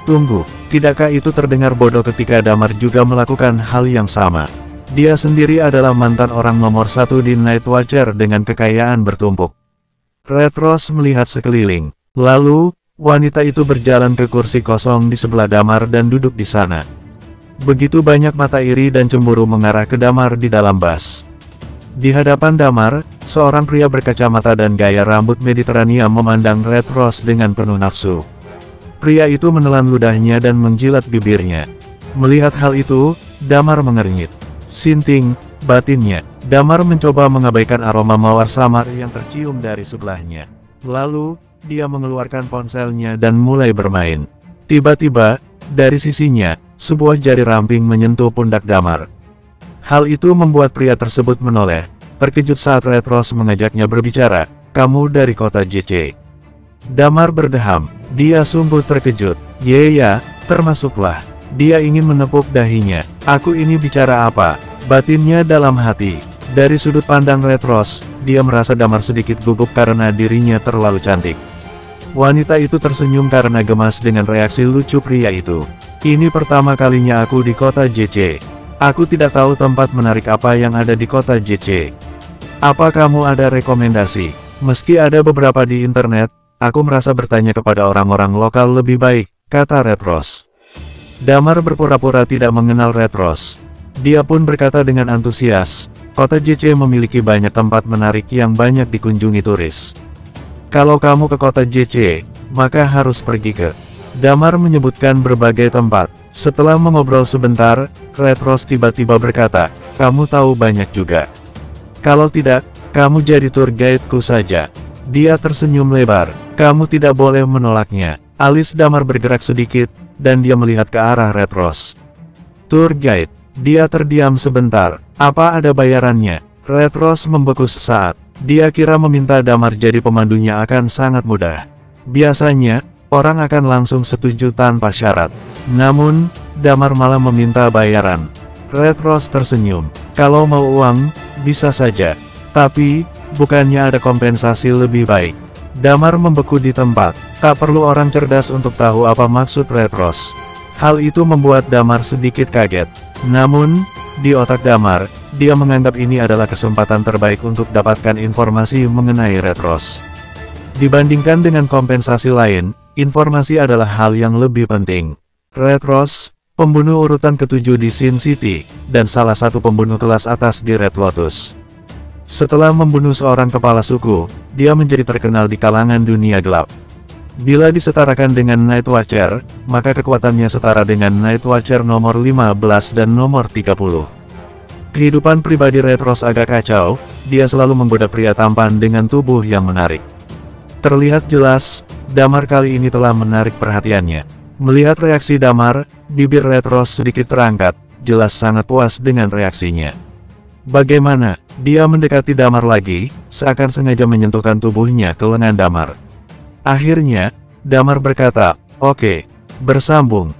S1: tunggu, tidakkah itu terdengar bodoh ketika Damar juga melakukan hal yang sama? Dia sendiri adalah mantan orang nomor satu di Night Watcher dengan kekayaan bertumpuk. Red Rose melihat sekeliling. Lalu, wanita itu berjalan ke kursi kosong di sebelah Damar dan duduk di sana. Begitu banyak mata iri dan cemburu mengarah ke Damar di dalam bus. Di hadapan Damar, seorang pria berkacamata dan gaya rambut Mediterania memandang Red Rose dengan penuh nafsu. Pria itu menelan ludahnya dan menjilat bibirnya. Melihat hal itu, Damar mengernyit. Sinting, batinnya, Damar mencoba mengabaikan aroma mawar samar yang tercium dari sebelahnya. Lalu, dia mengeluarkan ponselnya dan mulai bermain. Tiba-tiba, dari sisinya, sebuah jari ramping menyentuh pundak Damar. Hal itu membuat pria tersebut menoleh, terkejut saat Red Rose mengajaknya berbicara, "Kamu dari kota JC?" Damar berdeham, dia sungguh terkejut. "Ya, termasuklah." Dia ingin menepuk dahinya. "Aku ini bicara apa?" batinnya dalam hati. Dari sudut pandang Red Rose, dia merasa Damar sedikit gugup karena dirinya terlalu cantik. Wanita itu tersenyum karena gemas dengan reaksi lucu pria itu. "Ini pertama kalinya aku di kota JC. Aku tidak tahu tempat menarik apa yang ada di kota JC. Apa kamu ada rekomendasi?" "Meski ada beberapa di internet, aku merasa bertanya kepada orang-orang lokal lebih baik," kata Red Rose. Damar berpura-pura tidak mengenal Red Rose. Dia pun berkata dengan antusias, "Kota JC memiliki banyak tempat menarik yang banyak dikunjungi turis. Kalau kamu ke kota JC, maka harus pergi ke..." Damar menyebutkan berbagai tempat. Setelah mengobrol sebentar, Red Rose tiba-tiba berkata, "Kamu tahu banyak juga. Kalau tidak, kamu jadi tour guide-ku saja." Dia tersenyum lebar. "Kamu tidak boleh menolaknya." Alis Damar bergerak sedikit, dan dia melihat ke arah Red Rose. "Tour guide?" Dia terdiam sebentar. "Apa ada bayarannya?" Red Rose membeku sesaat. Dia kira meminta Damar jadi pemandunya akan sangat mudah. Biasanya, orang akan langsung setuju tanpa syarat. Namun, Damar malah meminta bayaran. Red Rose tersenyum. "Kalau mau uang, bisa saja. Tapi, bukannya ada kompensasi lebih baik?" Damar membeku di tempat. Tak perlu orang cerdas untuk tahu apa maksud Red Rose. Hal itu membuat Damar sedikit kaget. Namun, di otak Damar, dia menganggap ini adalah kesempatan terbaik untuk dapatkan informasi mengenai Red Rose. Dibandingkan dengan kompensasi lain, informasi adalah hal yang lebih penting. Red Rose, pembunuh urutan ke-7 di Sin City, dan salah satu pembunuh kelas atas di Red Lotus. Setelah membunuh seorang kepala suku, dia menjadi terkenal di kalangan dunia gelap. Bila disetarakan dengan Night Watcher, maka kekuatannya setara dengan Night Watcher nomor 15 dan nomor 30. Kehidupan pribadi Red Rose agak kacau, dia selalu menggoda pria tampan dengan tubuh yang menarik. Terlihat jelas, Damar kali ini telah menarik perhatiannya. Melihat reaksi Damar, bibir Red Rose sedikit terangkat, jelas sangat puas dengan reaksinya. Bagaimana? Dia mendekati Damar lagi, seakan sengaja menyentuhkan tubuhnya ke lengan Damar. Akhirnya, Damar berkata, "Oke, bersambung."